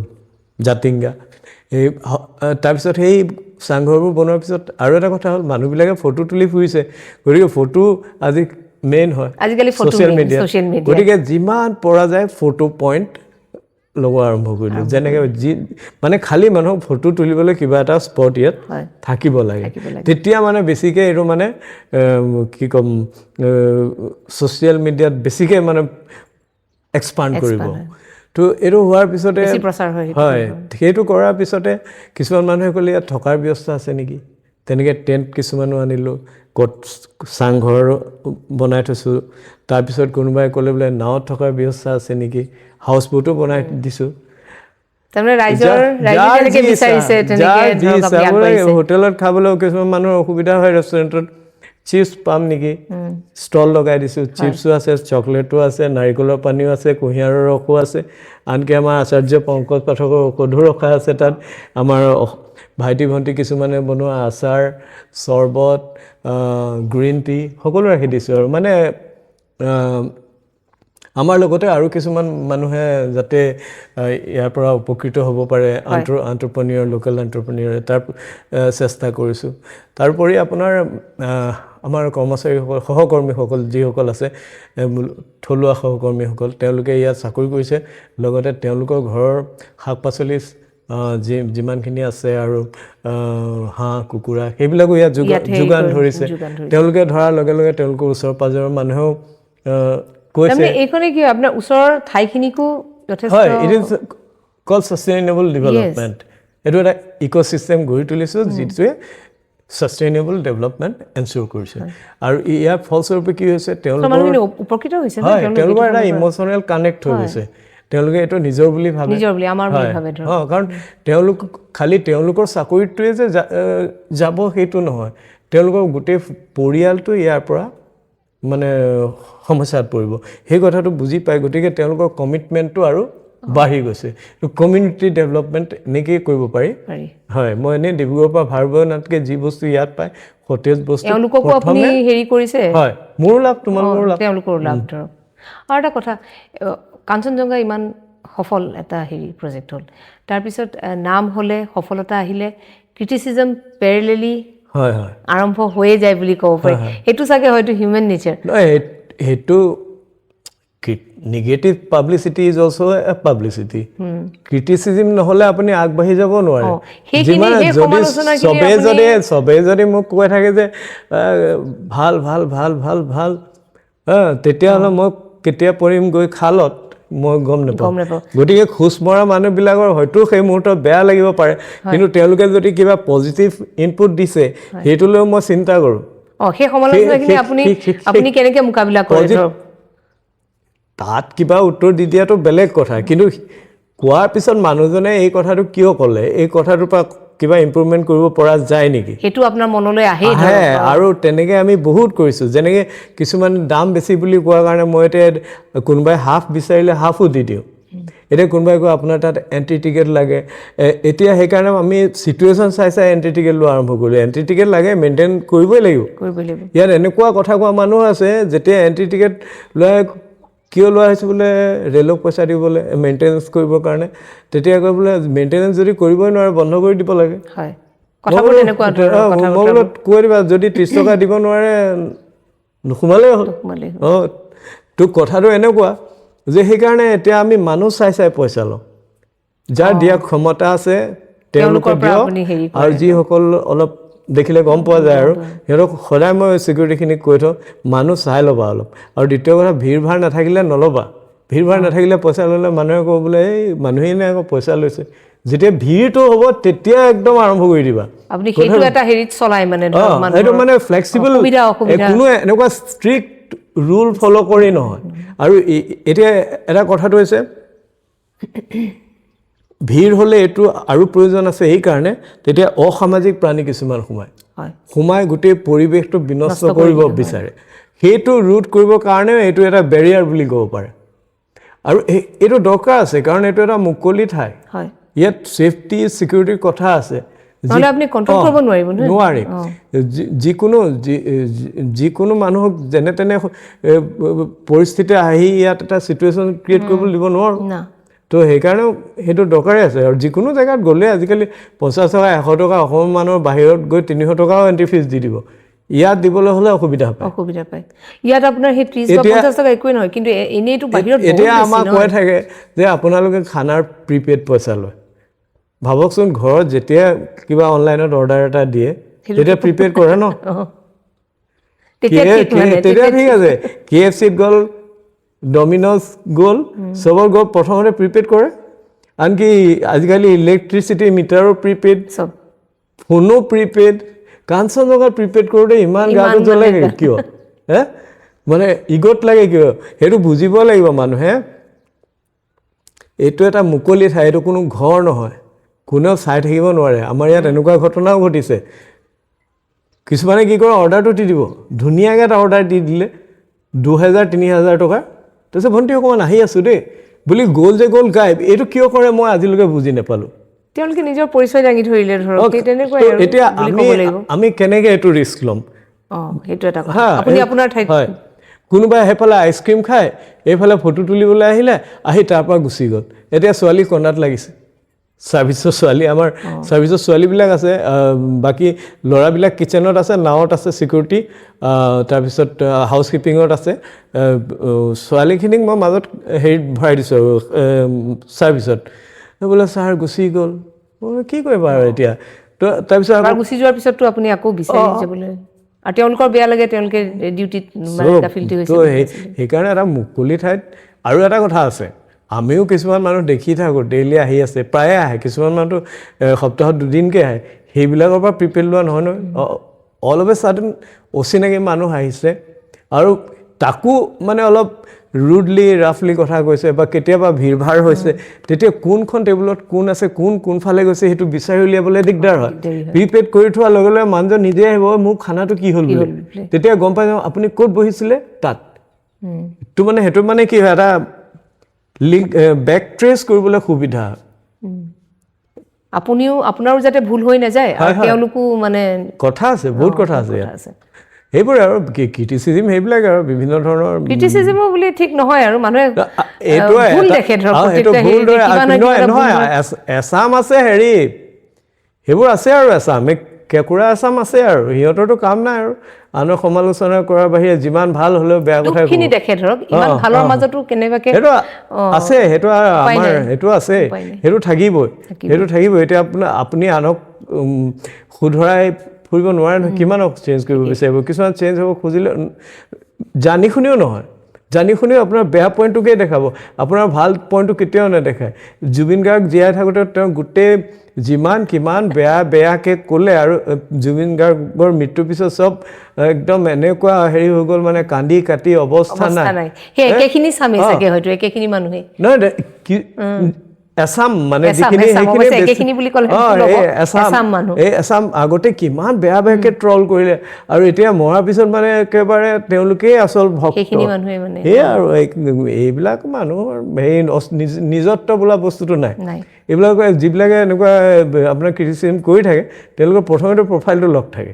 জাতিংগা এই তাৰপিছত সেই চাংঘৰবোৰ বনোৱাৰ পিছত আৰু এটা কথা হ'ল মানুহবিলাকে ফটো তুলি ফুৰিছে গতিকে ফটো আজি মেইন হয় আজিকালি ফটো ছ'চিয়েল মিডিয়া মিডিয়া গতিকে যিমান পৰা যায় ফটো পইণ্ট ল'ব আৰম্ভ কৰিলোঁ যেনেকৈ মানে খালী মানুহক ফটো তুলিবলৈ কিবা এটা স্পট ইয়াত থাকিব লাগে তেতিয়া মানে বেছিকৈ এইটো মানে কি ক'ম ছ'চিয়েল মিডিয়াত বেছিকৈ মানে এক্সপাণ্ড কৰিব তো এইটো হোৱাৰ পিছতে হয় সেইটো কৰাৰ পিছতে কিছুমান মানুহে ক'লে ইয়াত থকাৰ ব্যৱস্থা আছে নেকি তেনেকৈ টেণ্ট কিছুমানো আনিলোঁ ক'ত চাংঘৰ বনাই থৈছোঁ তাৰপিছত কোনোবাই ক'লে বোলে নাৱত থকাৰ ব্যৱস্থা আছে নেকি হাউচ বোটো বনাই দিছোঁ হোটেলত খাবলৈও কিছুমান মানুহৰ অসুবিধা হয় ৰেষ্টুৰেণ্টত চিপছ পাম নেকি ষ্টল লগাই দিছোঁ চিপছো আছে চকলেটো আছে নাৰিকলৰ পানীও আছে কুঁহিয়াৰৰ ৰসো আছে আনকি আমাৰ আচাৰ্য পংকজ পাঠকৰ ঔষধো ৰখা আছে তাত আমাৰ ভাইটি ভণ্টি কিছুমানে বনোৱা আচাৰ চৰ্বত গ্ৰীণ টি সকলো ৰাখি দিছোঁ আৰু মানে আমাৰ লগতে আৰু কিছুমান মানুহে যাতে ইয়াৰ পৰা উপকৃত হ'ব পাৰে এণ্টাৰপ্ৰেনিয়ৰ লোকেল এণ্টাৰপ্ৰেনিয়ৰ তাৰ চেষ্টা কৰিছোঁ তাৰোপৰি আপোনাৰ আমাৰ কৰ্মচাৰীসকল সহকৰ্মীসকল যিসকল আছে থলুৱা সহকৰ্মীসকল তেওঁলোকে ইয়াত চাকৰি কৰিছে লগতে তেওঁলোকৰ ঘৰৰ শাক পাচলি যিমানখিনি আছে আৰু হাঁহ কুকুৰা সেইবিলাকো ইয়াত যোগান ধৰিছে তেওঁলোকে ধৰাৰ লগে লগে তেওঁলোকৰ ওচৰ পাজৰৰ মানুহেও কৈছে এইখনে কি আপোনাৰ ওচৰৰ ঠাইখিনিকো যথেষ্ট হয় it is call sustainable development এইটো এটা ইক'চিষ্টেম গঢ়ি তুলিছোঁ যিটোৱে ছাষ্টেইনেবল ডেভেলপমেণ্ট এনচিয়ৰ কৰিছে আৰু ইয়াৰ ফলস্বৰূপে কি হৈছে তেওঁলোকৰ উপকৃত হৈছে তেওঁলোকৰ এটা ইম'চনেল কানেক্ট হৈ গৈছে তেওঁলোকে এইটো নিজৰ বুলি ভাবে কাৰণ তেওঁলোক খালি তেওঁলোকৰ চাকৰিটোৱে যে যাব সেইটো নহয় তেওঁলোকৰ গোটেই পৰিয়ালটো ইয়াৰ পৰা মানে সমস্যাত পৰিব সেই কথাটো বুজি পায় গতিকে তেওঁলোকৰ কমিটমেণ্টটো আৰু বাঢ়ি গৈছে কমিউনিটি ডেভেলপমেণ্ট এনেকৈয়ে কৰিব পাৰি হয় মই এনেই ডিব্ৰুগড়ৰ পৰা ভাৰবনাতকৈ যি বস্তু ইয়াত পায় সতেজ বস্তু তেওঁলোককো আপুনি হেৰি কৰিছে হয় মোৰো লাভ তোমালোকৰো লাভ তেওঁলোকৰ লাভ ধৰক আৰু এটা কথা কাঞ্চনজংঘা ইমান সফল এটা হেৰি প্ৰজেক্ট হ'ল তাৰপিছত নাম হ'লে সফলতা আহিলে ক্ৰিটিচিজম পেৰেলেলি হয় হয় আৰম্ভ হৈয়ে যায় বুলি ক'ব পাৰি সেইটো চাগে হয়তো হিউমেন নেচাৰ সেইটো negative publicity is always' a publicity criticism নহ'লে আপুনি আগবাঢ়ি যাব নোৱাৰে যিমান যদি চবেই যদি মোক কৈ থাকে যে ভাল ভাল ভাল ভাল ভাল তেতিয়াহ'লে মই কেতিয়া পৰিম গৈ খালত মই গম নাপাওঁ গতিকে খোজ মৰা মানুহবিলাকৰ হয়তো সেই মুহূৰ্তত বেয়া লাগিব পাৰে কিন্তু তেওঁলোকে যদি কিবা পজিটিভ ইনপুট দিছে সেইটোলৈও মই চিন্তা কৰোঁ সেই সমালোচনাখিনি আপুনি কেনেকৈ মোকাবিলা কৰে তাত কিবা উত্তৰ দি দিয়াটো বেলেগ কথা কিন্তু কোৱাৰ পিছত মানুহজনে এই কথাটো কিয় ক'লে এই কথাটোৰ পৰা কিবা ইম্প্ৰুভমেণ্ট কৰিব পৰা যায় নেকি সেইটো আপোনাৰ মনলৈ আহে আৰু তেনেকৈ আমি বহুত কৰিছোঁ যেনেকৈ কিছুমান দাম বেছি বুলি কোৱাৰ কাৰণে মই এতিয়া কোনোবাই হাফ বিচাৰিলে হাফো দি দিওঁ এতিয়া কোনোবাই কয় আপোনাৰ তাত এণ্ট্ৰি টিকেট লাগে এতিয়া সেইকাৰণে আমি চিটুৱেশ্যন চাই চাই এণ্ট্ৰি টিকেট লোৱা আৰম্ভ কৰিলোঁ এণ্ট্ৰি টিকেট লাগে মেইনটেইন কৰিবই লাগিব ইয়াত এনেকুৱা কথা কোৱা মানুহ আছে যেতিয়া এণ্ট্ৰি টিকেট লোৱা কিয় লোৱা হৈছে বোলে ৰেলক পইচা দিবলৈ মেইনটেনেঞ্চ কৰিবৰ কাৰণে তেতিয়া কয় বোলে মেইনটেনেঞ্চ যদি কৰিবই নোৱাৰে বন্ধ কৰি দিব লাগে মই বোলো কৈ দিবা যদি 30 টকা দিব নোৱাৰে নোসোমালেই হ'ল তোক কথাটো এনেকুৱা যে সেইকাৰণে এতিয়া আমি মানুহ চাই চাই পইচা লওঁ যাৰ দিয়া ক্ষমতা আছে তেওঁলোকক দিয়ক আৰু যিসকল অলপ দেখিলে গম পোৱা যায় আৰু সিহঁতক সদায় মই ছিকিউৰিটিখিনিক কৈ থওঁ মানুহ চাই ল'বা অলপ আৰু দ্বিতীয় কথা ভিৰ ভাৰ নাথাকিলে নল'বা ভিৰ ভাৰ নাথাকিলে পইচা ল'লে মানুহে ক'ব বোলে এই মানুহেই নাই আকৌ পইচা লৈছে যেতিয়া ভিৰটো হ'ব তেতিয়া একদম আৰম্ভ কৰি দিবা সেইটো মানে ফ্লেক্সিবল কোনো এনেকুৱা ষ্ট্ৰিক্ট ৰুল ফ'ল' কৰি নহয় আৰু এতিয়া এটা কথাটো হৈছে ভিৰ হ'লে এইটো আৰু প্ৰয়োজন আছে এইকাৰণে তেতিয়া অসামাজিক প্ৰাণী কিছুমান সোমাই গোটেই পৰিৱেশটো বিনষ্ট কৰিব বিচাৰে সেইটো ৰোধ কৰিবৰ কাৰণেও এইটো এটা বেৰিয়াৰ বুলি ক'ব পাৰে আৰু এইটো দৰকাৰ আছে কাৰণ এইটো এটা মুকলি ঠাই ইয়াত ছেফটি ছিকিউৰিটিৰ কথা আছে নহ'লে আপুনি কণ্ট্ৰল কৰিব নোৱাৰিব নহয় নোৱাৰি যিকোনো মানুহক যেনে তেনে পৰিস্থিতি আহি ইয়াত এটা চিটুৱেশ্যন ক্ৰিয়েট কৰিবলৈ দিব নোৱাৰোঁ তো সেইকাৰণে সেইটো দৰকাৰেই আছে আৰু যিকোনো জেগাত গ'লে আজিকালি 50 টকা 100 টকা অসমৰ মানুহৰ বাহিৰত গৈ 300 টকাও এণ্ট্ৰি ফিজ দি দিব ইয়াত দিবলৈ হ'লে অসুবিধা পায় ইয়াত আপোনাৰ সেই 30 বা 50 টকা একোৱেই নহয় কিন্তু এনেইতো বাহিৰত এতিয়া আমাক কৈ থাকে যে আপোনালোকে খানাৰ প্ৰিপেইড পইচা লয় ভাবকচোন ঘৰত যেতিয়া কিবা অনলাইনত অৰ্ডাৰ এটা দিয়ে তেতিয়া প্ৰিপেইড কৰে ন তেতিয়া ঠিক আছে KFCত গ'ল ডমিন'জ গ'ল চবৰ গ'ল প্ৰথমতে প্ৰিপেইড কৰে আনকি আজিকালি ইলেক্ট্ৰিচিটি মিটাৰো প্ৰিপেইড ফোনো প্ৰিপেইড কাঞ্চনজংঘাত প্ৰিপেইড কৰোঁতে ইমান গাটো জ্বলে কিয় মানে ইগত লাগে কিয় সেইটো বুজিব লাগিব মানুহে এইটো এটা মুকলি ঠাই এইটো কোনো ঘৰ নহয় কোনেও চাই থাকিব নোৱাৰে আমাৰ ইয়াত এনেকুৱা ঘটনাও ঘটিছে কিছুমানে কি কৰে অৰ্ডাৰটো দি দিব ধুনীয়াকৈ এটা অৰ্ডাৰ দি দিলে 2000-3000 টকা তাৰপিছত ভণ্টি অকণমান আহি আছোঁ দেই বুলি গ'ল গাইব এইটো কিয় কৰে মই আজিলৈকে বুজি নাপালোঁ তেওঁলোকে নিজৰ পৰিচয় দাঙি ধৰিলে ধৰক তেনেকুৱাই আৰু এতিয়া আমি কেনেকৈ এইটো ৰিস্ক ল'ম সেইটো এটা কথা আপুনি আপোনাৰ ঠাইত হয় কোনোবাই সেইফালে আইচক্ৰীম খায় এইফালে ফটো তুলিবলৈ আহিলে আহি তাৰ পৰা গুচি গ'ল এতিয়া ছোৱালী কন্দাত লাগিছে সাৰ্ভিসৰ ছোৱালী আমাৰ সাৰ্ভিসৰ ছোৱালীবিলাক আছে বাকি ল'ৰাবিলাক কিচেনত আছে নাৱত আছে সিকিউৰিটি তাৰপিছত হাউচকিপিঙত আছে ছোৱালীখিনিক মই মাজত হেৰি ভৰাই দিছোঁ সাৰ্ভিসত বোলে ছাৰ গুচি গ'ল মই কি কৰিবা আৰু এতিয়া তো তাৰপিছত গুচি যোৱাৰ পিছততো আপুনি আকৌ বিচাৰি যাবলৈ আৰু তেওঁলোকৰ বেয়া লাগে তেওঁলোকে ডিউটিত গাফিলতি হৈছে সেইকাৰণে এটা মুকলি ঠাইত আৰু এটা কথা আছে আমিও কিছুমান মানুহ দেখি থাকোঁ ডেইলি আহি আছে প্ৰায়ে আহে কিছুমান মানুহটো সপ্তাহত 2 দিনকৈ আহে সেইবিলাকৰ পৰা প্ৰিপেয়াৰ লোৱা নহয় অল অফ এ ছাডেন অচিনাকি মানুহ আহিছে আৰু তাকো মানে অলপ ৰুডলি ৰাফলি কথা কৈছে বা কেতিয়াবা ভিৰ ভাৰ হৈছে তেতিয়া কোনখন টেবুলত কোন আছে কোনফালে গৈছে সেইটো বিচাৰি উলিয়াবলৈ দিগদাৰ হয় প্ৰিপেড কৰি থোৱাৰ লগে লগে মানুহজন নিজে আহিব মোৰ খানাটো কি হ'ল তেতিয়া গম পাই যাওঁ আপুনি ক'ত বহিছিলে তাত সেইটো মানে কি হয় এটা লিংক বেক ট্ৰেচ কৰিবলৈ সুবিধা আপোনাৰো যাতে ভুল হৈ নাযায় আৰু তেওঁলোকো মানে কথা আছে বহুত কথা আছে সেইবোৰ আৰু ক্ৰিটিচিজম সেইবিলাক আৰু বিভিন্ন ধৰণৰ ক্ৰিটিচিজম বুলি ঠিক নহয় আৰু মানুহে ভুল দেখে নহয় এছাম আছে হেৰি সেইবোৰ আছে আৰু এছাম কেঁকুৰা এছাম আছে আৰু সিহঁতৰতো কাম নাই আৰু আনৰ সমালোচনা কৰাৰ বাহিৰে যিমান ভাল হ'লেও বেয়া কথা খিনি দেখে ধৰক ইমান ভালৰ মাজতো কেনেবাকে সেইটো আছে সেইটো আমাৰ সেইটো আছে সেইটো থাকিবই এতিয়া আপুনি আনক শুধৰাই ফুৰিব নোৱাৰে নহয় কিমানক চেঞ্জ কৰিব বিচাৰিব কিছুমান চেঞ্জ হ'ব খুজিলে জানি শুনিও নহয় জানি শুনিও আপোনাৰ বেয়া পইণ্টটোকে দেখাব আপোনাৰ ভাল পইণ্টটো কেতিয়াও নেদেখায় জুবিন গাৰ্গ জীয়াই থাকোঁতে তেওঁ গোটেই যিমান কিমান বেয়াকৈ ক'লে আৰু জুবিন গাৰ্গৰ মৃত্যুৰ পিছত চব একদম এনেকুৱা হেৰি হৈ গ'ল মানে কান্দি কাটি অৱস্থা নাই সেই একেখিনি চামে চাগে হয়তো একেখিনি মানুহে নহয় এছাম মানে যিখিনি একেখিনি বুলি ক'লে এই এছাম আগতে কিমান বেয়াকৈ ট্ৰল কৰিলে আৰু এতিয়া মৰাৰ পিছত মানে একেবাৰে তেওঁলোকেই আচল ভক্ত সেয়ে আৰু এইবিলাক মানুহৰ হেৰি নিজত্ব বোলা বস্তুটো নাই এইবিলাক যিবিলাকে এনেকুৱা আপোনাৰ ক্ৰিটিচিজম কৰি থাকে তেওঁলোকৰ প্ৰথমতে প্ৰফাইলটো লগ থাকে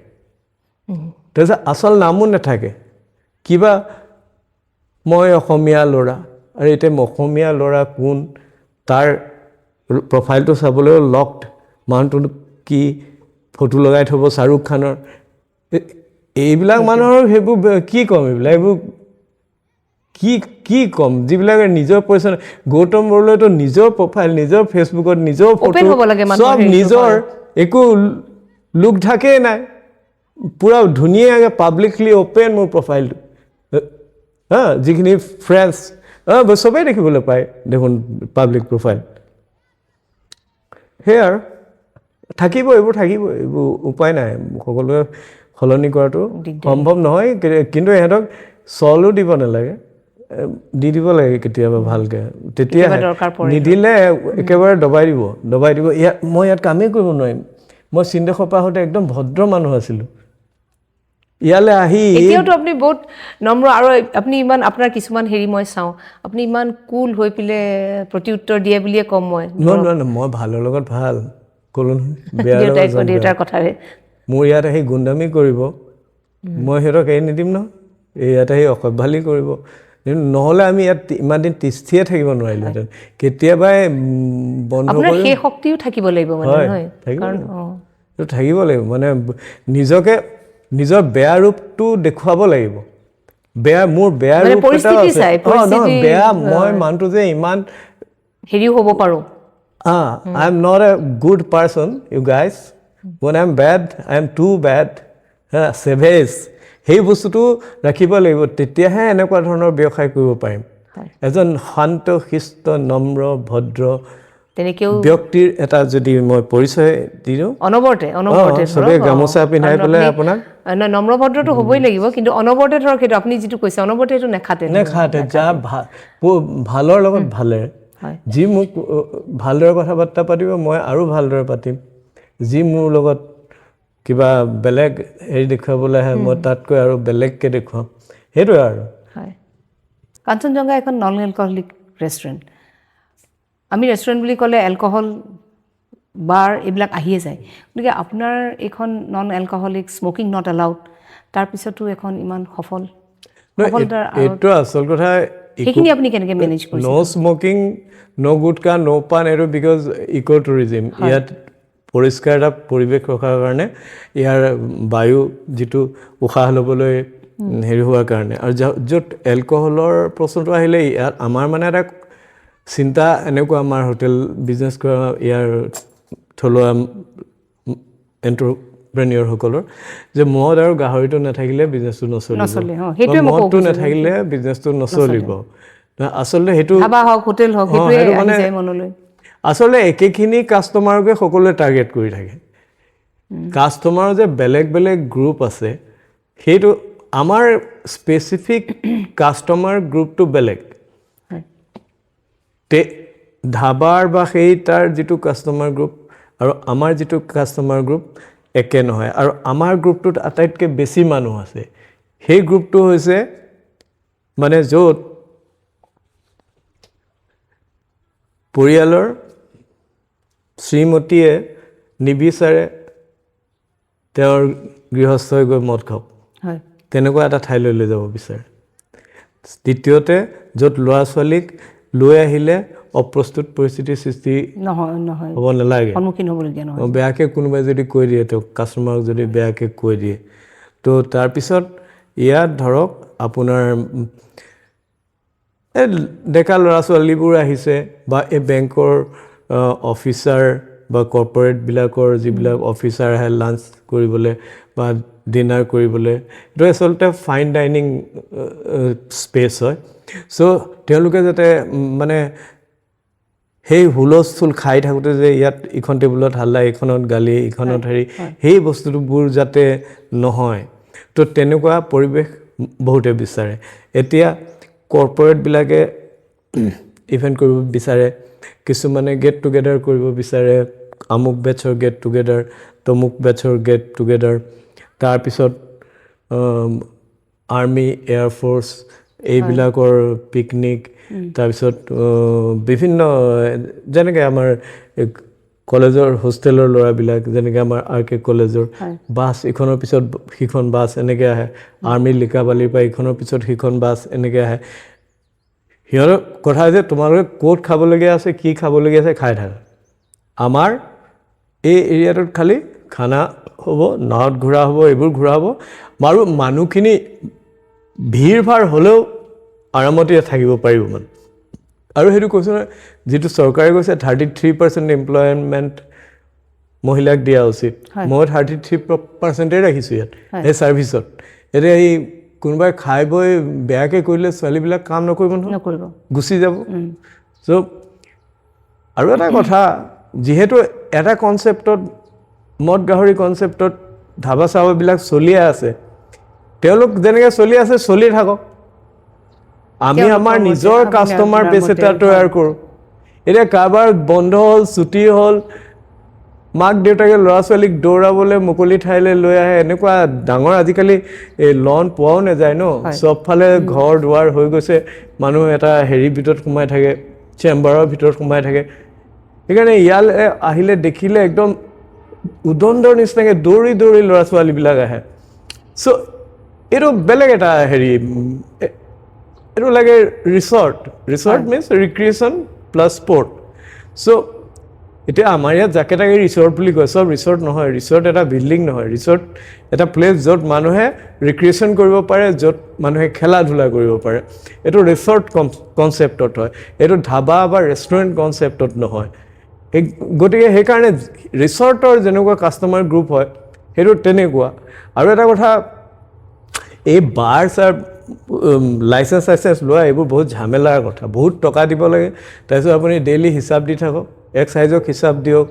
তাৰপিছত আচল নামো নাথাকে কিবা মই অসমীয়া ল'ৰা আৰু এতিয়া অসমীয়া ল'ৰা কোন তাৰ প্ৰফাইলটো চাবলৈও লকড মানুহটো কি ফটো লগাই থ'ব শ্বাহৰুখ খানৰ এইবিলাক মানুহৰ সেইবোৰ কি ক'ম এইবোৰ কি ক'ম যিবিলাকে নিজৰ পৰিচয় গৌতম বড়োলৈতো নিজৰ প্ৰফাইল নিজৰ ফেচবুকত নিজৰ ফটো চব নিজৰ একো লুক ঢাকেই নাই পুৰা ধুনীয়াকৈ পাব্লিকলি অ'পেন মোৰ প্ৰফাইলটো যিখিনি ফ্ৰেণ্ডছ চবেই দেখিবলৈ পায় দেখোন পাব্লিক প্ৰফাইল সেয়া আৰু থাকিব এইবোৰ উপায় নাই সকলোৱে সলনি কৰাটো সম্ভৱ নহয় কিন্তু ইহঁতক চলো দিব নালাগে দি দিব লাগে কেতিয়াবা ভালকৈ তেতিয়া নিদিলে একেবাৰে দবাই দিব মই ইয়াত কামেই কৰিব নোৱাৰিম মই চীনদেশৰ পৰা আহোঁতে একদম ভদ্ৰ মানুহ আছিলোঁ ইয়ালৈ আহি এতিয়াওতো আপুনি বহুত নম্ৰ আৰু আপুনি ইমান আপোনাৰ কিছুমান হেৰি মই চাওঁ আপুনি ইমান কুল হৈ পেলাই প্ৰতি উত্তৰ দিয়ে বুলিয়ে ক'ম মই নহয় মই ভালৰ লগত ভাল ক'লো নহয় বেয়াৰ লগত জন্ম দেউতাৰ কথাৰে মোৰ ইয়াত আহি গুণ্ডামি কৰিব মই সিহঁতক এৰি নিদিম নহয় এই ইয়াত আহি অসভ্যালি কৰিব নহ'লে আমি ইয়াত ইমান দিন তিষ্ঠিয়ে থাকিব নোৱাৰিলোহেঁতেন কেতিয়াবাই বন্ধ আপোনাৰ কৰি সেই শক্তিও থাকিব লাগিব মানে নহয় কাৰণ এইটো থাকিব লাগিব মানে নিজকে নিজৰ বেয়া ৰূপটো দেখুৱাব লাগিব বেয়া মোৰ বেয়া ৰূপ এটা আছে নহয় বেয়া মই মানুহটো যে ইমান হেৰিও হ'ব পাৰোঁ I am not a good person you guys when I am bad I am too bad savage সেই বস্তুটো ৰাখিব লাগিব তেতিয়াহে এনেকুৱা ধৰণৰ ব্যৱসায় কৰিব পাৰিম এজন শান্ত শিষ্ট নম্ৰ ভদ্ৰ তেনেকেও ব্যক্তিৰ এটা যদি মই পৰিচয় দিওঁ অনবৰতে চবে গামোচা পিন্ধাই পেলাই আপোনাক নম্ৰ ভদ্ৰটো হ'বই লাগিব কিন্তু অনবৰতে ধৰক সেইটো আপুনি যিটো কৈছে অনবৰতে সেইটো নেখাতে যা ভালৰ লগত ভালে যি মোক ভালদৰে কথা বাৰ্তা পাতিব মই আৰু ভালদৰে পাতিম যি মোৰ লগত কিবা বেলেগ হেৰি দেখুৱাবলৈ আহে মই তাতকৈ আৰু বেলেগকৈ দেখুৱাম সেইটোৱে আৰু হয় কাঞ্চনজংঘা এখন নন এলকহলিক ৰেষ্টুৰেণ্ট আমি ৰেষ্টুৰেণ্ট বুলি ক'লে এলকহল বাৰ এইবিলাক আহিয়ে যায় গতিকে আপোনাৰ এইখন non alcoholic smoking not allowed তাৰপিছতো এখন ইমান সফলতাৰ এইটো আচল কথা সেইখিনি আপুনি কেনেকৈ মেনেজ কৰিছে নো স্মকিং নো গুটকা নো পান এইটো বিকজ ইক' টুৰিজিম ইয়াত পৰিষ্কাৰ এটা পৰিৱেশ ৰখাৰ কাৰণে ইয়াৰ বায়ু যিটো উশাহ ল'বলৈ হেৰি হোৱাৰ কাৰণে আৰু য'ত এলকহলৰ প্ৰশ্নটো আহিলে ইয়াত আমাৰ মানে এটা চিন্তা এনেকুৱা আমাৰ হোটেল বিজনেছ কৰা ইয়াৰ থলুৱা এণ্টাৰপ্ৰেনিয়ৰসকলৰ যে মদ আৰু গাহৰিটো নাথাকিলে বিজনেছটো নচলিব মদটো নাথাকিলে বিজনেছটো নচলিব আচলতে সেইটো হোটেল হওক সেইটোৱে আহি যায় মনলৈ আচলতে একেখিনি কাষ্টমাৰকে সকলোৱে টাৰ্গেট কৰি থাকে কাষ্টমাৰৰ যে বেলেগ বেলেগ গ্ৰুপ আছে সেইটো আমাৰ স্পেচিফিক কাষ্টমাৰ গ্ৰুপটো বেলেগ ধাবাৰ বা সেই তাৰ যিটো কাষ্টমাৰ গ্ৰুপ আৰু আমাৰ যিটো কাষ্টমাৰ গ্ৰুপ একে নহয় আৰু আমাৰ গ্ৰুপটোত আটাইতকৈ বেছি মানুহ আছে সেই গ্ৰুপটো হৈছে মানে য'ত পৰিয়ালৰ শ্ৰীমতীয়ে নিবিচাৰে তেওঁৰ গৃহস্থই গৈ মদ খাওক তেনেকুৱা এটা ঠাইলৈ লৈ যাব বিচাৰে দ্বিতীয়তে য'ত ল'ৰা ছোৱালীক লৈ আহিলে অপ্ৰস্তুত পৰিস্থিতিৰ সৃষ্টি হ'ব নালাগে বেয়াকৈ কোনোবাই যদি কৈ দিয়ে তেওঁক কাষ্টমাৰক যদি বেয়াকৈ কৈ দিয়ে তো তাৰপিছত ইয়াত ধৰক আপোনাৰ এই ডেকা ল'ৰা ছোৱালীবোৰ আহিছে বা এই বেংকৰ অফিচাৰ বা কৰ্পৰেটবিলাকৰ যিবিলাক অফিচাৰ আহে লাঞ্চ কৰিবলৈ বা ডিনাৰ কৰিবলৈ এইটো আচলতে ফাইন ডাইনিং স্পেচ হয় চ' তেওঁলোকে যাতে মানে সেই হুলস্থুল খাই থাকোঁতে যে ইয়াত ইখন টেবুলত হাল্লা এইখনত গালি ইখনত হেৰি সেই বস্তুবোৰ যাতে নহয় তো তেনেকুৱা পৰিৱেশ বহুতে বিচাৰে এতিয়া কৰ্পৰেটবিলাকে ইভেণ্ট কৰিব বিচাৰে কিছুমানে গেট টুগেডাৰ কৰিব বিচাৰে আমুক বেটছৰ গেট টুগেডাৰ তমুক বেটছৰ গেট টুগেডাৰ তাৰপিছত আৰ্মি এয়াৰফ'ৰ্চ এইবিলাকৰ পিকনিক তাৰপিছত বিভিন্ন যেনেকৈ আমাৰ কলেজৰ হোষ্টেলৰ ল'ৰাবিলাক যেনেকৈ আমাৰ আৰ কে কলেজৰ বাছ ইখনৰ পিছত সিখন বাছ এনেকৈ আহে আৰ্মি লিকাবালিৰ পৰা ইখনৰ পিছত সিখন বাছ এনেকৈ আহে সিহঁতৰ কথা যে তোমালোকে ক'ত খাবলগীয়া আছে কি খাবলগীয়া আছে খাই থাকা আমাৰ এই এৰিয়াটোত খালি খানা হ'ব নাৱত ঘূৰা হ'ব এইবোৰ ঘূৰা হ'ব আৰু মানুহখিনি ভিৰ ভাৰ হ'লেও আৰামতে থাকিব পাৰিব মানে আৰু সেইটো কৈছোঁ নহয় যিটো চৰকাৰে কৈছে 33% এমপ্লয়মেণ্ট মহিলাক দিয়া উচিত মই 33%ই ৰাখিছোঁ ইয়াত এই ছাৰ্ভিচত এতিয়া এই কোনোবাই খাই বৈ বেয়াকৈ কৰিলে ছোৱালীবিলাক কাম নকৰিব নহয় গুচি যাব চ' আৰু এটা কথা যিহেতু এটা কনচেপ্টত মদ গাহৰি কনচেপ্টত ধাবা চাবাবিলাক চলিয়ে আছে তেওঁলোক যেনেকৈ চলি আছে চলি থাকক আমি আমাৰ নিজৰ কাষ্টমাৰ বেছ এটা তৈয়াৰ কৰোঁ এতিয়া কাৰোবাৰ বন্ধ হ'ল ছুটি হ'ল মাক দেউতাকে ল'ৰা ছোৱালীক দৌৰাবলৈ মুকলি ঠাইলৈ লৈ আহে এনেকুৱা ডাঙৰ আজিকালি এই লন পোৱাও নাযায় ন চবফালে ঘৰ দুৱাৰ হৈ গৈছে মানুহ এটা হেৰিৰ ভিতৰত সোমাই থাকে চেম্বাৰৰ ভিতৰত সোমাই থাকে সেইকাৰণে ইয়ালৈ আহিলে দেখিলে একদম উদণ্ডৰ নিচিনাকৈ দৌৰি দৌৰি ল'ৰা ছোৱালীবিলাক আহে চ' এইটো বেলেগ এটা হেৰি এইটো লাগে ৰিচৰ্ট মিনছ ৰিক্ৰিয়েশ্যন প্লাছ স্পৰ্ট চ' এতিয়া আমাৰ ইয়াত যাকে তাকে ৰিচৰ্ট বুলি কয় চব ৰিচৰ্ট নহয় ৰিচৰ্ট এটা বিল্ডিং নহয় ৰিচৰ্ট এটা প্লেচ য'ত মানুহে ৰিক্ৰিয়েশ্যন কৰিব পাৰে য'ত মানুহে খেলা ধূলা কৰিব পাৰে এইটো ৰিচৰ্ট কনচেপ্টত হয় এইটো ধাবা বা ৰেষ্টুৰেণ্ট কনচেপ্টত নহয় গতিকে সেইকাৰণে ৰিচৰ্টৰ যেনেকুৱা কাষ্টমাৰ গ্ৰুপ হয় সেইটো তেনেকুৱা আৰু এটা কথা এই বাৰ চাৰ লাইচেঞ্চ লোৱা এইবোৰ বহুত ঝামেলাৰ কথা বহুত টকা দিব লাগে তাৰপিছত আপুনি ডেইলি হিচাপ দি থাকক এক্সাইজক হিচাপ দিয়ক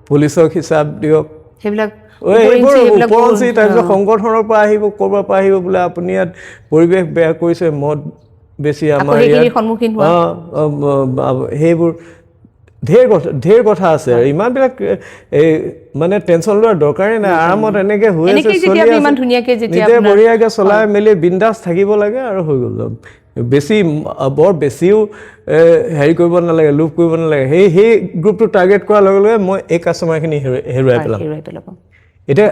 পুলিচক হিচাপ দিয়ক সেইবিলাক এইবোৰ ওপৰঞ্চি তাৰপিছত সংগঠনৰ পৰা আহিব ক'ৰবাৰ পৰা আহিব বোলে আপুনি ইয়াত পৰিৱেশ বেয়া কৰিছে মদ বেছি আমাৰ সেইবোৰ ঢেৰ কথা আছে ইমানবিলাক এই মানে টেনশ্যন লোৱাৰ দৰকাৰেই নাই আৰামত এনেকৈ হৈ আছে চলি আছে নিজে বঢ়িয়াকৈ চলাই মেলি বিন্দাছ থাকিব লাগে আৰু হৈ গ'ল বেছি বৰ বেছিও হেৰি কৰিব নালাগে লোভ কৰিব নালাগে সেই গ্ৰুপটো টাৰ্গেট কৰাৰ লগে লগে মই এই কাষ্টমাৰখিনি হেৰুৱাই পেলাম এতিয়া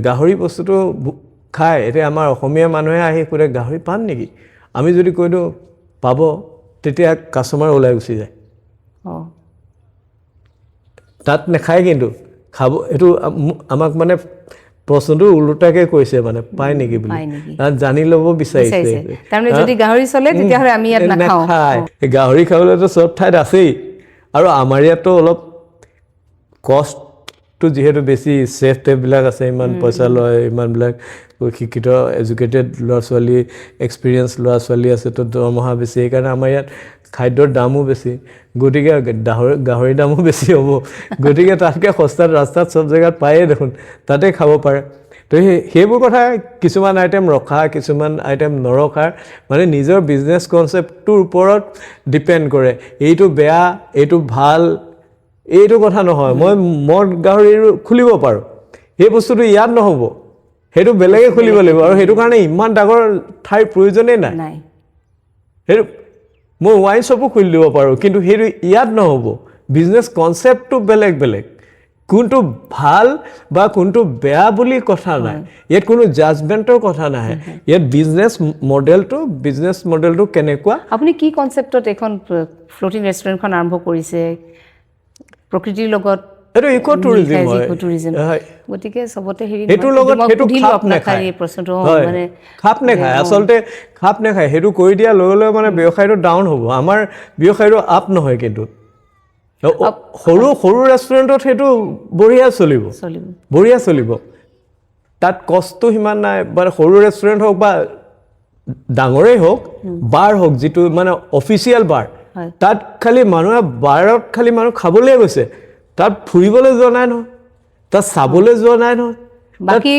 গাহৰি বস্তুটো খায় এতিয়া আমাৰ অসমীয়া মানুহে আহি সোধে গাহৰি পাম নেকি আমি যদি কৈ দিওঁ পাব তেতিয়া কাষ্টমাৰ ওলাই গুচি যায় তাত নাখায় কিন্তু খাব এইটো আমাক মানে প্ৰশ্নটো ওলোটাকৈ কৈছে মানে পায় নেকি বুলি জানি ল'ব বিচাৰিছে গাহৰি খাবলৈতো চব ঠাইত আছেই আৰু আমাৰ ইয়াততো অলপ কষ্টটো যিহেতু বেছি চেফ টেফবিলাক আছে ইমান পইচা লয় ইমানবিলাক শিক্ষিত এডুকেটেড ল'ৰা ছোৱালী এক্সপিৰিয়েঞ্চ ল'ৰা ছোৱালী আছে তো দৰমহা বেছি সেইকাৰণে আমাৰ ইয়াত খাদ্যৰ দামো বেছি গতিকে গাহৰিৰ দামো বেছি হ'ব গতিকে তাতকৈ সস্তাত ৰাস্তাত চব জেগাত পায়েই দেখোন তাতে খাব পাৰে তো সেইবোৰ কথা কিছুমান আইটেম ৰখা কিছুমান আইটেম নৰখাৰ মানে নিজৰ বিজনেছ কনচেপ্টটোৰ ওপৰত ডিপেণ্ড কৰে এইটো বেয়া এইটো ভাল এইটো কথা নহয় মই মদ গাহৰি খুলিব পাৰোঁ সেই বস্তুটো ইয়াত নহ'ব সেইটো বেলেগে খুলিব লাগিব আৰু সেইটো কাৰণে ইমান ডাঙৰ ঠাইৰ প্ৰয়োজনেই নাই সেইটো মই ৱাইন শ্বপো খুলি দিব পাৰোঁ কিন্তু সেইটো ইয়াত নহ'ব বিজনেছ কনচেপ্টটো বেলেগ কোনটো ভাল বা কোনটো বেয়া বুলি কথা নাই ইয়াত কোনো জাজমেণ্টৰ কথা নাহে ইয়াত বিজনেছ মডেলটো কেনেকুৱা আপুনি কি কনচেপ্টত এখন ফ্লোটিং ৰেষ্টুৰেণ্টখন আৰম্ভ কৰিছে প্ৰকৃতিৰ লগত এইটো ইক'টুৰিজিম হয় গতিকে চবতে হেৰি সেইটোৰ লগত সেইটো খাপ নাখায় আচলতে খাপ নাখায় সেইটো কৰি দিয়াৰ লগে লগে মানে ব্যৱসায়টো ডাউন হ'ব আমাৰ ব্যৱসায়টো আপ নহয় কিন্তু সৰু ৰেষ্টুৰেণ্টত সেইটো বঢ়িয়া চলিব তাত কষ্ট সিমান নাই মানে সৰু ৰেষ্টুৰেণ্ট হওক বা ডাঙৰেই হওক বাৰ হওক যিটো মানে অফিচিয়েল বাৰ তাত খালি মানুহে বাৰত খালি মানুহ খাবলৈ গৈছে তাত ফুৰিবলৈ যোৱা নাই নহয় তাত চাবলৈ যোৱা নাই নহয় বাকী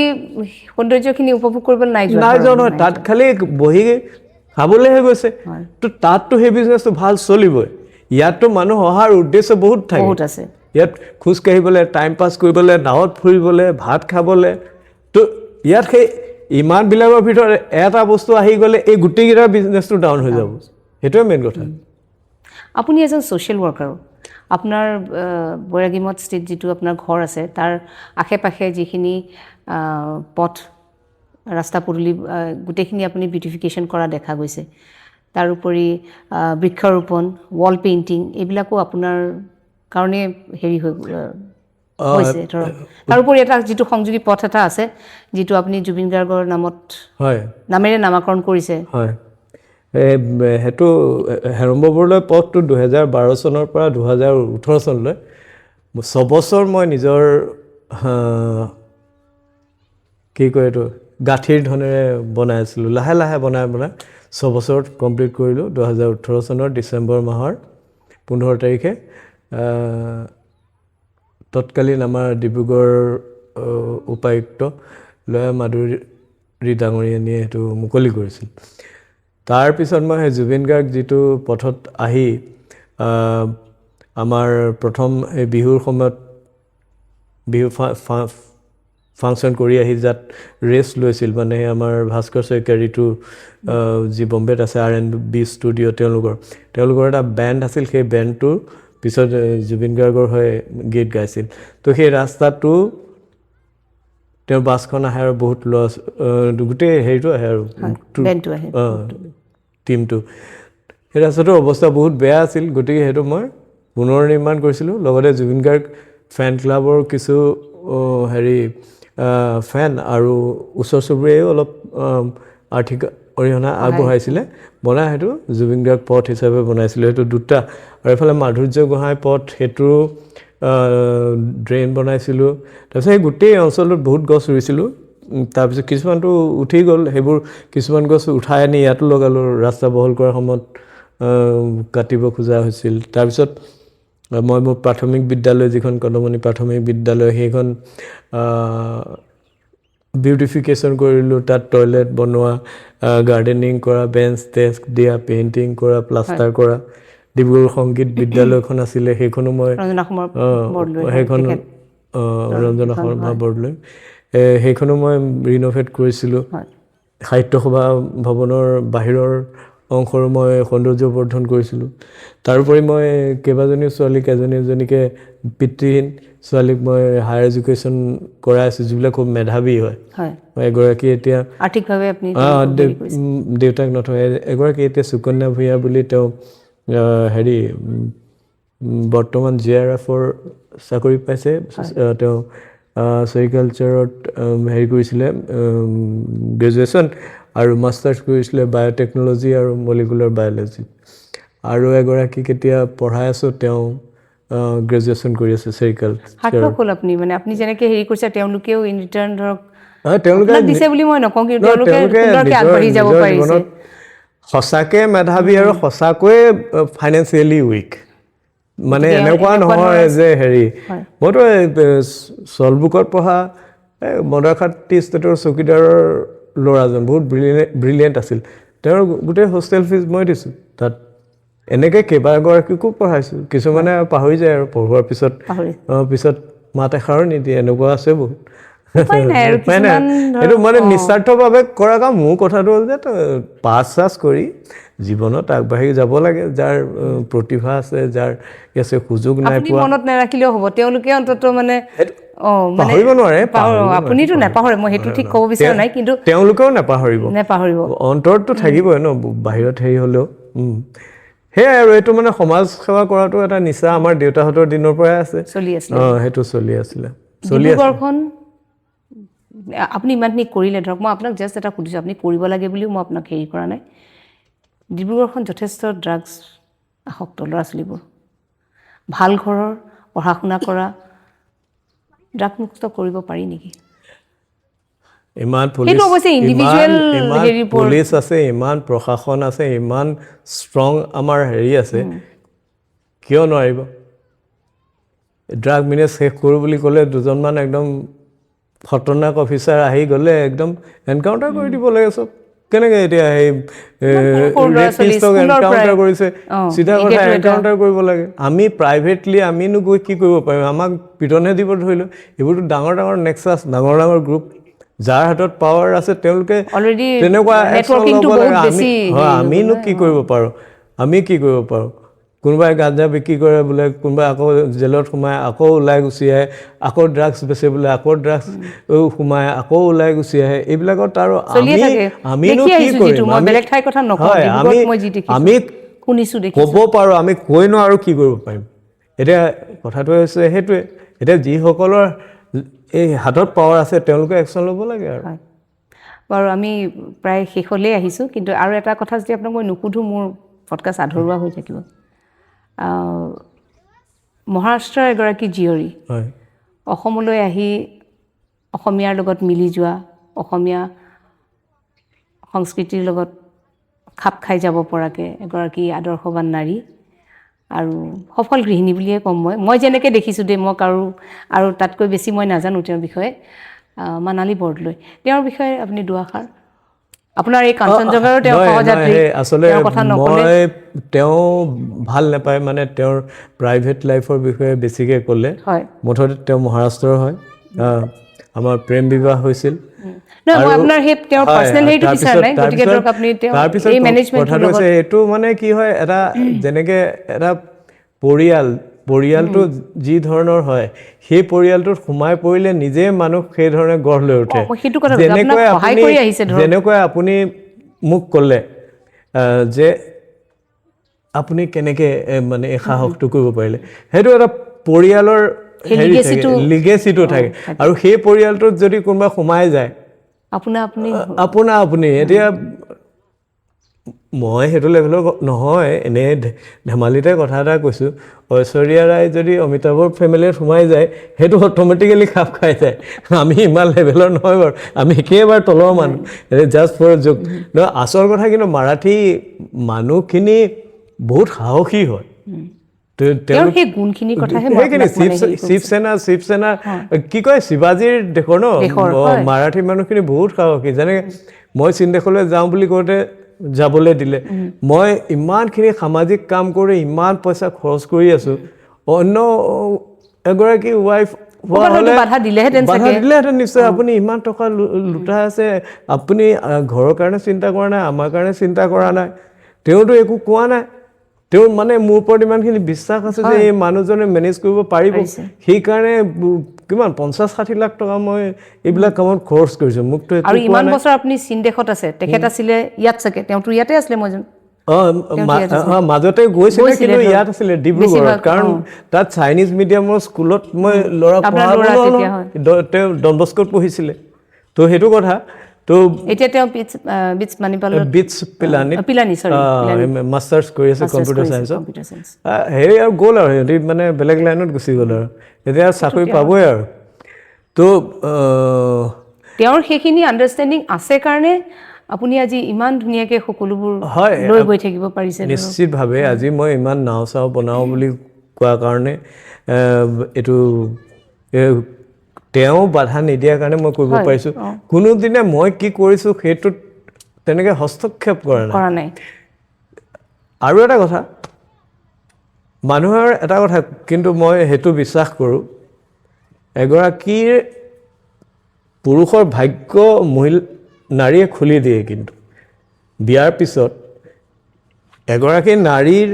সৌন্দৰ্যখিনি উপভোগ কৰিবলৈ নাই যোৱা নহয় তাত খালি বহি খাবলৈহে গৈছে তো তাততো সেই বিজনেছটো ভাল চলিবই ইয়াততো মানুহ অহাৰ উদ্দেশ্য বহুত আছে ইয়াত খোজকাঢ়িবলৈ টাইম পাছ কৰিবলৈ নাৱত ফুৰিবলৈ ভাত খাবলৈ তো ইয়াত সেই ইমানবিলাকৰ ভিতৰত এটা বস্তু আহি গ'লে এই গোটেইকেইটা বিজনেছটো ডাউন হৈ যাব সেইটোৱে মেইন কথা আপুনি এজন ছ'চিয়েল ৱৰ্কাৰো আপোনাৰ বৈৰাগীমঠ ষ্টেট যিটো আপোনাৰ ঘৰ আছে তাৰ আশে পাশে যিখিনি পথ ৰাস্তা পদূলি গোটেইখিনি আপুনি বিউটিফিকেশ্যন কৰা দেখা গৈছে তাৰোপৰি বৃক্ষৰোপণ ৱাল পেইণ্টিং এইবিলাকো আপোনাৰ কাৰণে হেৰি হৈছে ধৰক তাৰোপৰি এটা যিটো সংযোগী পথ এটা আছে যিটো আপুনি জুবিন গাৰ্গৰ নামেৰে নামাকৰণ কৰিছে সেইটো হেৰম্ব বৰদলৈ পথটো 2012 চনৰ পৰা 2018 চনলৈ 6 বছৰ মই নিজৰ কি কয় এইটো গাঁঠিৰ ধনেৰে বনাই আছিলোঁ লাহে লাহে বনাই 6 বছৰত কমপ্লিট কৰিলোঁ 2018 চনৰ ডিচেম্বৰ মাহৰ 15 তাৰিখে তৎকালীন আমাৰ ডিব্ৰুগড় উপায়ুক্ত লয়া মাধুৰী ডাঙৰীয়ানীয়ে সেইটো মুকলি কৰিছিল তাৰপিছত মই সেই জুবিন গাৰ্গ যিটো পথত আহি আমাৰ প্ৰথম এই বিহুৰ সময়ত বিহু ফাংচন কৰি আহি যাত ৰেষ্ট লৈছিল মানে আমাৰ ভাস্কৰ শইকীয়াৰীটো যি বম্বেত আছে R&B ষ্টুডিঅ' তেওঁলোকৰ এটা বেণ্ড আছিল সেই বেণ্ডটোৰ পিছত জুবিন গাৰ্গৰ হৈ গীত গাইছিল তো সেই ৰাস্তাটো তেওঁ বাছখন আহে আৰু বহুত লছ গোটেই হেৰিটো আহে আৰু টিমটো সেই ৰাস্তাটোৰ অৱস্থা বহুত বেয়া আছিল গতিকে সেইটো মই পুনৰ নিৰ্মাণ কৰিছিলোঁ লগতে জুবিন গাৰ্গ ফেন ক্লাবৰ কিছু হেৰি ফেন আৰু ওচৰ চুবুৰীয়াও অলপ আৰ্থিক অৰিহণা আগবঢ়াইছিলে বনাই সেইটো জুবিন গাৰ্গ পথ হিচাপে বনাইছিলোঁ সেইটো দুটা আৰু এইফালে মাধুৰ্য গোহাঁই পথ সেইটো ড্ৰেইন বনাইছিলোঁ তাৰপিছত সেই গোটেই অঞ্চলটোত বহুত গছ ৰুইছিলোঁ তাৰপিছত কিছুমানটো উঠি গ'ল সেইবোৰ কিছুমান গছ উঠাই আনি ইয়াতো লগালোঁ ৰাস্তা বহল কৰাৰ সময়ত কাটিব খোজা হৈছিল তাৰপিছত মই মোৰ প্ৰাথমিক বিদ্যালয় যিখন কদমনি প্ৰাথমিক বিদ্যালয় সেইখন বিউটিফিকেশ্যন কৰিলোঁ তাত টয়লেট বনোৱা গাৰ্ডেনিং কৰা বেঞ্চ ডেস্ক দিয়া পেইণ্টিং কৰা প্লাষ্টাৰ কৰা ডিব্ৰুগড় সংগীত বিদ্যালয়খন আছিলে সেইখনো মই সেইখন ৰঞ্জনা শৰ্মা বৰদলৈ সেইখনো মই ৰিন'ভেট কৰিছিলোঁ সাহিত্য সভা ভৱনৰ বাহিৰৰ অংশৰো মই সৌন্দৰ্যবৰ্ধন কৰিছিলোঁ তাৰোপৰি মই কেইবাজনীও ছোৱালীক এজনীকে পিতৃহীন ছোৱালীক মই হায়াৰ এডুকেশ্যন কৰাই আছোঁ যিবিলাক খুব মেধাৱী হয় এগৰাকী এতিয়া আৰ্থিকভাৱে আপুনি দেউতাক নথয় এগৰাকী এতিয়া সুকন্যা ভূঞা বুলি তেওঁ হেৰি বৰ্তমান JRFৰ চাকৰি পাইছে তেওঁ চেৰিকালচাৰত হেৰি কৰিছিলে গ্ৰেজুৱেশ্যন আৰু মাষ্টাৰ্ছ কৰিছিলে বায়'টেকন'লজি আৰু মলিকুলাৰ বায়'লজি আৰু এগৰাকীক এতিয়া পঢ়াই আছোঁ তেওঁ গ্ৰেজুৱেশ্যন কৰি আছে চেৰিকালচাৰ হ'ল আপুনি মানে আপুনি যেনেকৈ হেৰি কৰিছে তেওঁলোকেও ইন ৰিটাৰ্ণ ধৰক তেওঁলোকে দিছে বুলি মই নকওঁ কিন্তু তেওঁলোকে আগবাঢ়ি যাব পাৰিছে সঁচাকৈ মেধাৱী আৰু সঁচাকৈয়ে ফাইনেন্সিয়েলি উইক মানে এনেকুৱা নহয় যে হেৰি মইতো চলবুকত পঢ়া মদাৰখাট টি ষ্টেটৰ চকীদাৰৰ ল'ৰাজন বহুত ব্ৰিলিয়েণ্ট আছিল তেওঁৰ গোটেই হোষ্টেল ফিজ মই দিছোঁ তাত এনেকৈ কেইবাগৰাকীকো পঢ়াইছোঁ কিছুমানে পাহৰি যায় আৰু পঢ়োৱাৰ পিছত মাত এষাৰো নিদিয়ে এনেকুৱা আছে বহুত এইটো মানে নিস্বাৰ্থভাৱে কৰা কাম মোৰ কথাটো হ'ল যে পাছ কৰি জীৱনত আগবাঢ়ি যাব লাগে যাৰ প্ৰতিভা আছে যাৰ আছে সুযোগ নাই পোৱা মনত নাৰাখিলেও হ'ব তেওঁলোকে অন্তত মানে পাহৰিব নোৱাৰে আপুনিতো নাপাহৰে মই সেইটো ঠিক ক'ব বিচৰা নাই কিন্তু তেওঁলোকেও নাপাহৰিব অন্তৰটো থাকিবই ন বাহিৰত হেৰি হ'লেও সেয়াই আৰু এইটো মানে সমাজ সেৱা কৰাটো এটা নিচা আমাৰ দেউতাহঁতৰ দিনৰ পৰাই আছে সেইটো চলি আছিলে ডিব্ৰুগড়খন আপুনি ইমানখিনি কৰিলে ধৰক মই আপোনাক জাষ্ট এটা সুধিছোঁ আপুনি কৰিব লাগে বুলিও মই আপোনাক হেৰি কৰা নাই ডিব্ৰুগড়খন যথেষ্ট ড্ৰাগছ আসক্ত ল'ৰা ছোৱালীবোৰ ভাল ঘৰৰ পঢ়া শুনা কৰা ড্ৰাগমুক্ত কৰিব পাৰি নেকি ইমান পুলিচ আছে ইমান প্ৰশাসন আছে ইমান ষ্ট্ৰং আমাৰ হেৰি আছে কিয় নোৱাৰিব ড্ৰাগ মিনেজ শেষ কৰোঁ বুলি ক'লে দুজনমান একদম খতৰনাক অফিচাৰ আহি গ'লে একদম এনকাউণ্টাৰ কৰি দিব লাগে চব কেনেকৈ এতিয়া সেই ৰেপিষ্টক এনকাউণ্টাৰ কৰিছে চিধা কথা এনকাউণ্টাৰ কৰিব লাগে আমি প্ৰাইভেটলি আমিনো গৈ কি কৰিব পাৰিম আমাক পিটনহে দিব ধৰিলোঁ এইবোৰতো ডাঙৰ ডাঙৰ নেক্সাছ ডাঙৰ গ্ৰুপ যাৰ হাতত পাৱাৰ আছে তেওঁলোকে তেনেকুৱা একশ্যন ল'ব লাগে আমিনো কি কৰিব পাৰোঁ কোনোবাই গাঁজা বিক্ৰী কৰে বোলে কোনোবাই আকৌ জেলত সোমায় আকৌ ওলাই গুচি আহে আকৌ ড্ৰাগছ বেচে বোলে আকৌ ড্ৰাগছ সোমায় আকৌ ওলাই গুচি আহে এইবিলাকত আৰু আমিনো কি কৰিম আমি ক'ব পাৰোঁ আমি কৈ নোৱাৰোঁ কি কৰিব পাৰিম এতিয়া কথাটো হৈছে সেইটোৱে এতিয়া যিসকলৰ এই হাতত পাৱাৰ আছে তেওঁলোকে একশ্যন ল'ব লাগে আৰু বাৰু আমি প্ৰায় শেষলৈ আহিছোঁ কিন্তু আৰু এটা কথা যদি আপোনাক মই নুসুধোঁ মোৰ পডকাষ্ট আধৰুৱা হৈ থাকিব মহাৰাষ্ট্ৰৰ এগৰাকী জীয়ৰী অসমলৈ আহি অসমীয়াৰ লগত মিলি যোৱা অসমীয়া সংস্কৃতিৰ লগত খাপ খাই যাব পৰাকৈ এগৰাকী আদৰ্শৱান নাৰী আৰু সফল গৃহিণী বুলিয়ে ক'ম মই যেনেকৈ দেখিছোঁ দেই মই আৰু তাতকৈ বেছি মই নাজানো তেওঁৰ বিষয়ে মানালী বৰদলৈ তেওঁৰ বিষয়ে আপুনি দুআষাৰ আপোনাৰ এই কাঞ্চনজংঘাৰো তেওঁ সহযাত্ৰী আচলতে মই তেওঁ ভাল নাপায় মানে তেওঁৰ প্ৰাইভেট লাইফৰ বিষয়ে বেছিকৈ ক'লে মুঠতে তেওঁ মহাৰাষ্ট্ৰৰ হয় আমাৰ প্ৰেম বিবাহ হৈছিল নহয় মই আপোনাৰ সেই তেওঁৰ পাৰ্সোনাল হেৰিটো বিচাৰ নাই গতিকে ধৰক আপুনি এই মেনেজমেণ্টৰ লগত এইটো মানে কি হয় এটা যেনেকে এটা পৰিয়ালটো যি ধৰণৰ হয় সেই পৰিয়ালটোত সোমাই পৰিলে নিজে মানুহ সেই ধৰণে গঢ় লৈ উঠে সেইটো কথা আপোনাক সহায় কৰি আহিছে ধৰক যেনেকৈ আপুনি মোক ক'লে যে আপুনি কেনেকে মানে এই সাহসটো কৰিব পাৰিলে সেইটো এটা পৰিয়ালৰ লিগেচিটো থাকে আৰু সেই পৰিয়ালটোত যদি কোনোবা সোমাই যায় আপুনি এতিয়া মই সেইটো লেভেলৰ নহয় এনে ধেমালিতে কথা এটা কৈছোঁ ঐশ্বৰীয়া ৰায় যদি অমিতাভৰ ফেমিলিত সোমাই যায় সেইটো অট'মেটিকেলি খাপ খাই যায় আমি ইমান লেভেলৰ নহয় বাৰু আমি একেবাৰে তলৰ মানুহ জাষ্ট ফৰ জোক আচল কথা কিন্তু মাৰাঠী মানুহখিনি বহুত সাহসী হয় শিৱসেনা কি কয় শিৱাজীৰ দেশৰ ন মাৰাঠী মানুহখিনি বহুত সাহসী যেনেকে মই চীন দেশলৈ যাওঁ বুলি কওঁতে যাবলৈ দিলে মই ইমানখিনি সামাজিক কাম কৰি ইমান পইচা খৰচ কৰি আছো অন্য এগৰাকী ৱাইফ বাধা দিলেহেঁতেন নিশ্চয় আপুনি ইমান টকা লুটা আছে আপুনি ঘৰৰ কাৰণে চিন্তা কৰা নাই আমাৰ কাৰণে চিন্তা কৰা নাই তেওঁতো একো কোৱা নাই তেওঁৰ মানে মোৰ ওপৰত ইমানখিনি বিশ্বাস আছে যে এই মানুহজনে মেনেজ কৰিব পাৰিব সেইকাৰণে কিমান 50-60 লাখ টকা মই এইবিলাক কামত খৰচ কৰিছোঁ মোকতো আৰু ইমান বছৰ আপুনি চীন দেশত আছে তেখেত আছিলে ইয়াত চাগে তেওঁতো ইয়াতে আছিলে মই মাজতে গৈছিলে কিন্তু ইয়াত আছিলে ডিব্ৰুগড়ত কাৰণ তাত চাইনিজ মিডিয়ামৰ স্কুলত মই ল'ৰা তেওঁ ডন বস্কোত পঢ়িছিলে তো সেইটো কথা তো এতিয়া তেওঁ বিটছ পিলানি মাষ্টাৰ্ছ কৰি আছে কম্পিউটাৰ চায়েন্সত হেৰি আৰু গ'ল আৰু সিহঁতি মানে বেলেগ লাইনত গুচি গ'ল আৰু এতিয়া চাকৰি পাবই আৰু তো তেওঁৰ সেইখিনি আণ্ডাৰষ্টেণ্ডিং আছে কাৰণে আপুনি আজি ইমান ধুনীয়াকৈ সকলোবোৰ লৈ গৈ থাকিব পাৰিছে নিশ্চিতভাৱে আজি মই ইমান নাও চাও বনাওঁ বুলি কোৱা কাৰণে এইটো তেওঁ বাধা নিদিয়াৰ কাৰণে মই কৰিব পাৰিছোঁ কোনোদিনে মই কি কৰিছোঁ সেইটোত তেনেকৈ হস্তক্ষেপ কৰা নাই আৰু এটা কথা মানুহৰ এটা কথা কিন্তু মই সেইটো বিশ্বাস কৰোঁ এগৰাকীৰ পুৰুষৰ ভাগ্য নাৰীয়ে খুলি দিয়ে কিন্তু বিয়াৰ পিছত এগৰাকী নাৰীৰ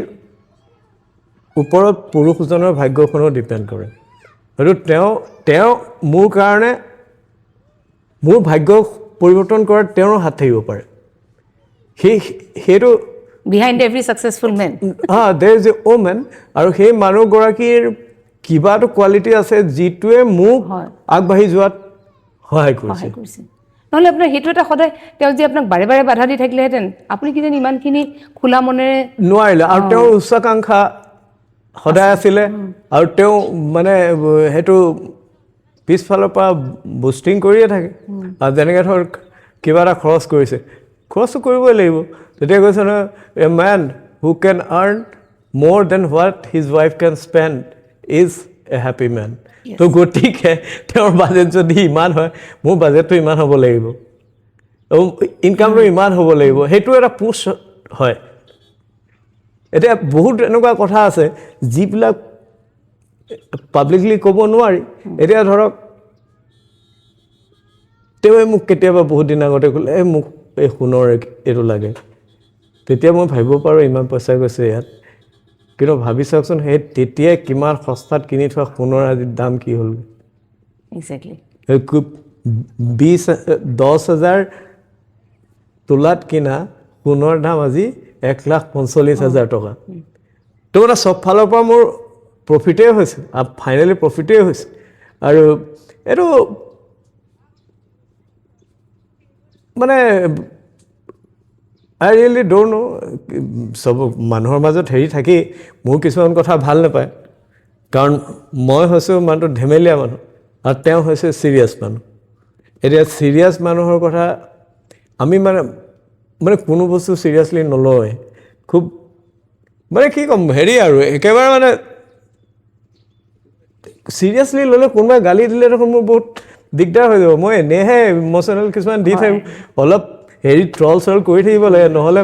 ওপৰত পুৰুষজনৰ ভাগ্যখনো ডিপেণ্ড কৰে আৰু তেওঁ মোৰ কাৰণে মোৰ ভাগ্য পৰিৱৰ্তন কৰাত তেওঁৰ হাত থাকিব পাৰে সেইটো behind every successful man there is a woman আৰু সেই মানুহগৰাকীৰ কিবাটো কোৱালিটি আছে যিটোৱে মোক আগবাঢ়ি যোৱাত সহায় কৰিছে নহ'লে আপোনাৰ সেইটো এটা সদায় তেওঁ যে আপোনাক বাৰে বাৰে বাধা দি থাকিলেহেঁতেন আপুনি কিজানি ইমানখিনি খোলা মনেৰে নোৱাৰিলে আৰু তেওঁৰ উচ্চাকাংক্ষা সদায় আছিলে আৰু তেওঁ মানে সেইটো পিছফালৰ পৰা বুষ্টিং কৰিয়ে থাকে আৰু যেনেকৈ ধৰক কিবা এটা খৰচ কৰিছে খৰচটো কৰিবই লাগিব তেতিয়া কৈছে নহয় a man who can earn more than what his wife can spend is a happy man তো গতিকে তেওঁৰ বাজেট যদি ইমান হয় মোৰ বাজেটটো ইমান হ'ব লাগিব ইনকামটো ইমান হ'ব লাগিব সেইটো এটা পুছ হয় এতিয়া বহুত এনেকুৱা কথা আছে যিবিলাক পাব্লিকলি ক'ব নোৱাৰি এতিয়া ধৰক তেওঁ মোক কেতিয়াবা বহুত দিন আগতে ক'লে মোক এই সোণৰ এইটো লাগে তেতিয়া মই ভাবিব পাৰোঁ ইমান পইচা গৈছে ইয়াত কিন্তু ভাবি চাওকচোন সেই তেতিয়াই কিমান সস্তাত কিনি থোৱা সোণৰ আজিৰ দাম কি হ'ল এক্সেক্টলি 10,000 তোলাত কিনা সোণৰ দাম আজি 1,45,000 টকা তো মানে চব ফালৰ পৰা মোৰ প্ৰফিটেই হৈছে ফাইনেলি প্ৰফিটেই হৈছে আৰু এইটো মানে আই ৰিয়েলি ড'ন্ট ন' চব মানুহৰ মাজত হেৰি থাকি মোৰ কিছুমান কথা ভাল নাপায় কাৰণ মই হৈছোঁ মানুহটো ধেমেলীয়া মানুহ আৰু তেওঁ হৈছে চিৰিয়াছ মানুহ এতিয়া চিৰিয়াছ মানুহৰ কথা আমি মানে কোনো বস্তু চিৰিয়াছলি নলয় খুব মানে কি ক'ম হেৰি আৰু একেবাৰে মানে চিৰিয়াছলি ল'লে কোনোবাই গালি দিলে দেখোন মোৰ বহুত দিগদাৰ হৈ যাব মই এনেহে ইম'চনেল কিছুমান দি থাকোঁ অলপ হেৰি ট্ৰল চল কৰি থাকিব লাগে নহ'লে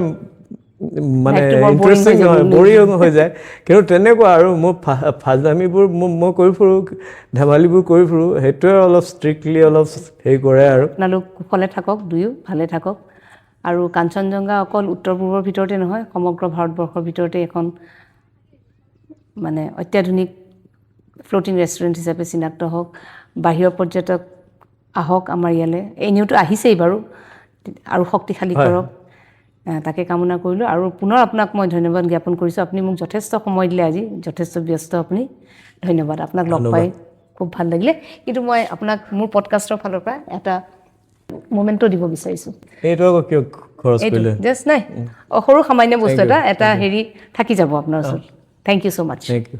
মানে Life টো বৰ boring ইণ্টাৰেষ্টিং হৈ হয় যাব। বৰিং হৈ যায় কিন্তু তেনেকুৱা আৰু মোৰ ফাজলামিবোৰ মই কৰি ফুৰোঁ ধেমালিবোৰ কৰি ফুৰোঁ সেইটোৱে অলপ ষ্ট্ৰিক্টলি অলপ হেৰি কৰে আৰু আপোনালোক কুশলে থাকক দুয়ো ভালে থাকক আৰু কাঞ্চনজংঘা অকল উত্তৰ পূৰ্বৰ ভিতৰতে নহয় সমগ্ৰ ভাৰতবৰ্ষৰ ভিতৰতে এখন মানে অত্যাধুনিক ফ্লোটিং ৰেষ্টুৰেণ্ট হিচাপে চিনাক্ত হওক বাহিৰৰ পৰ্যটক আহক আমাৰ ইয়ালৈ এনেওতো আহিছেই বাৰু আৰু শক্তিশালী হয় কৰক তাকে কামনা কৰিলোঁ আৰু পুনৰ আপোনাক মই ধন্যবাদ জ্ঞাপন কৰিছোঁ আপুনি মোক যথেষ্ট সময় দিলে আজি যথেষ্ট ব্যস্ত আপুনি ধন্যবাদ আপোনাক লগ পাই খুব ভাল লাগিলে কিন্তু মই আপোনাক মোৰ পডকাষ্টৰ ফালৰ পৰা এটা মোমেণ্টো দিব বিচাৰিছোঁ এইটো আকৌ কিয় খৰচ এইটো কৰিলে জাষ্ট নাই সৰু সামান্য বস্তু Thank you, এটা thank you. হেৰি থাকি যাব আপোনাৰ ওচৰত thank you so' much thank U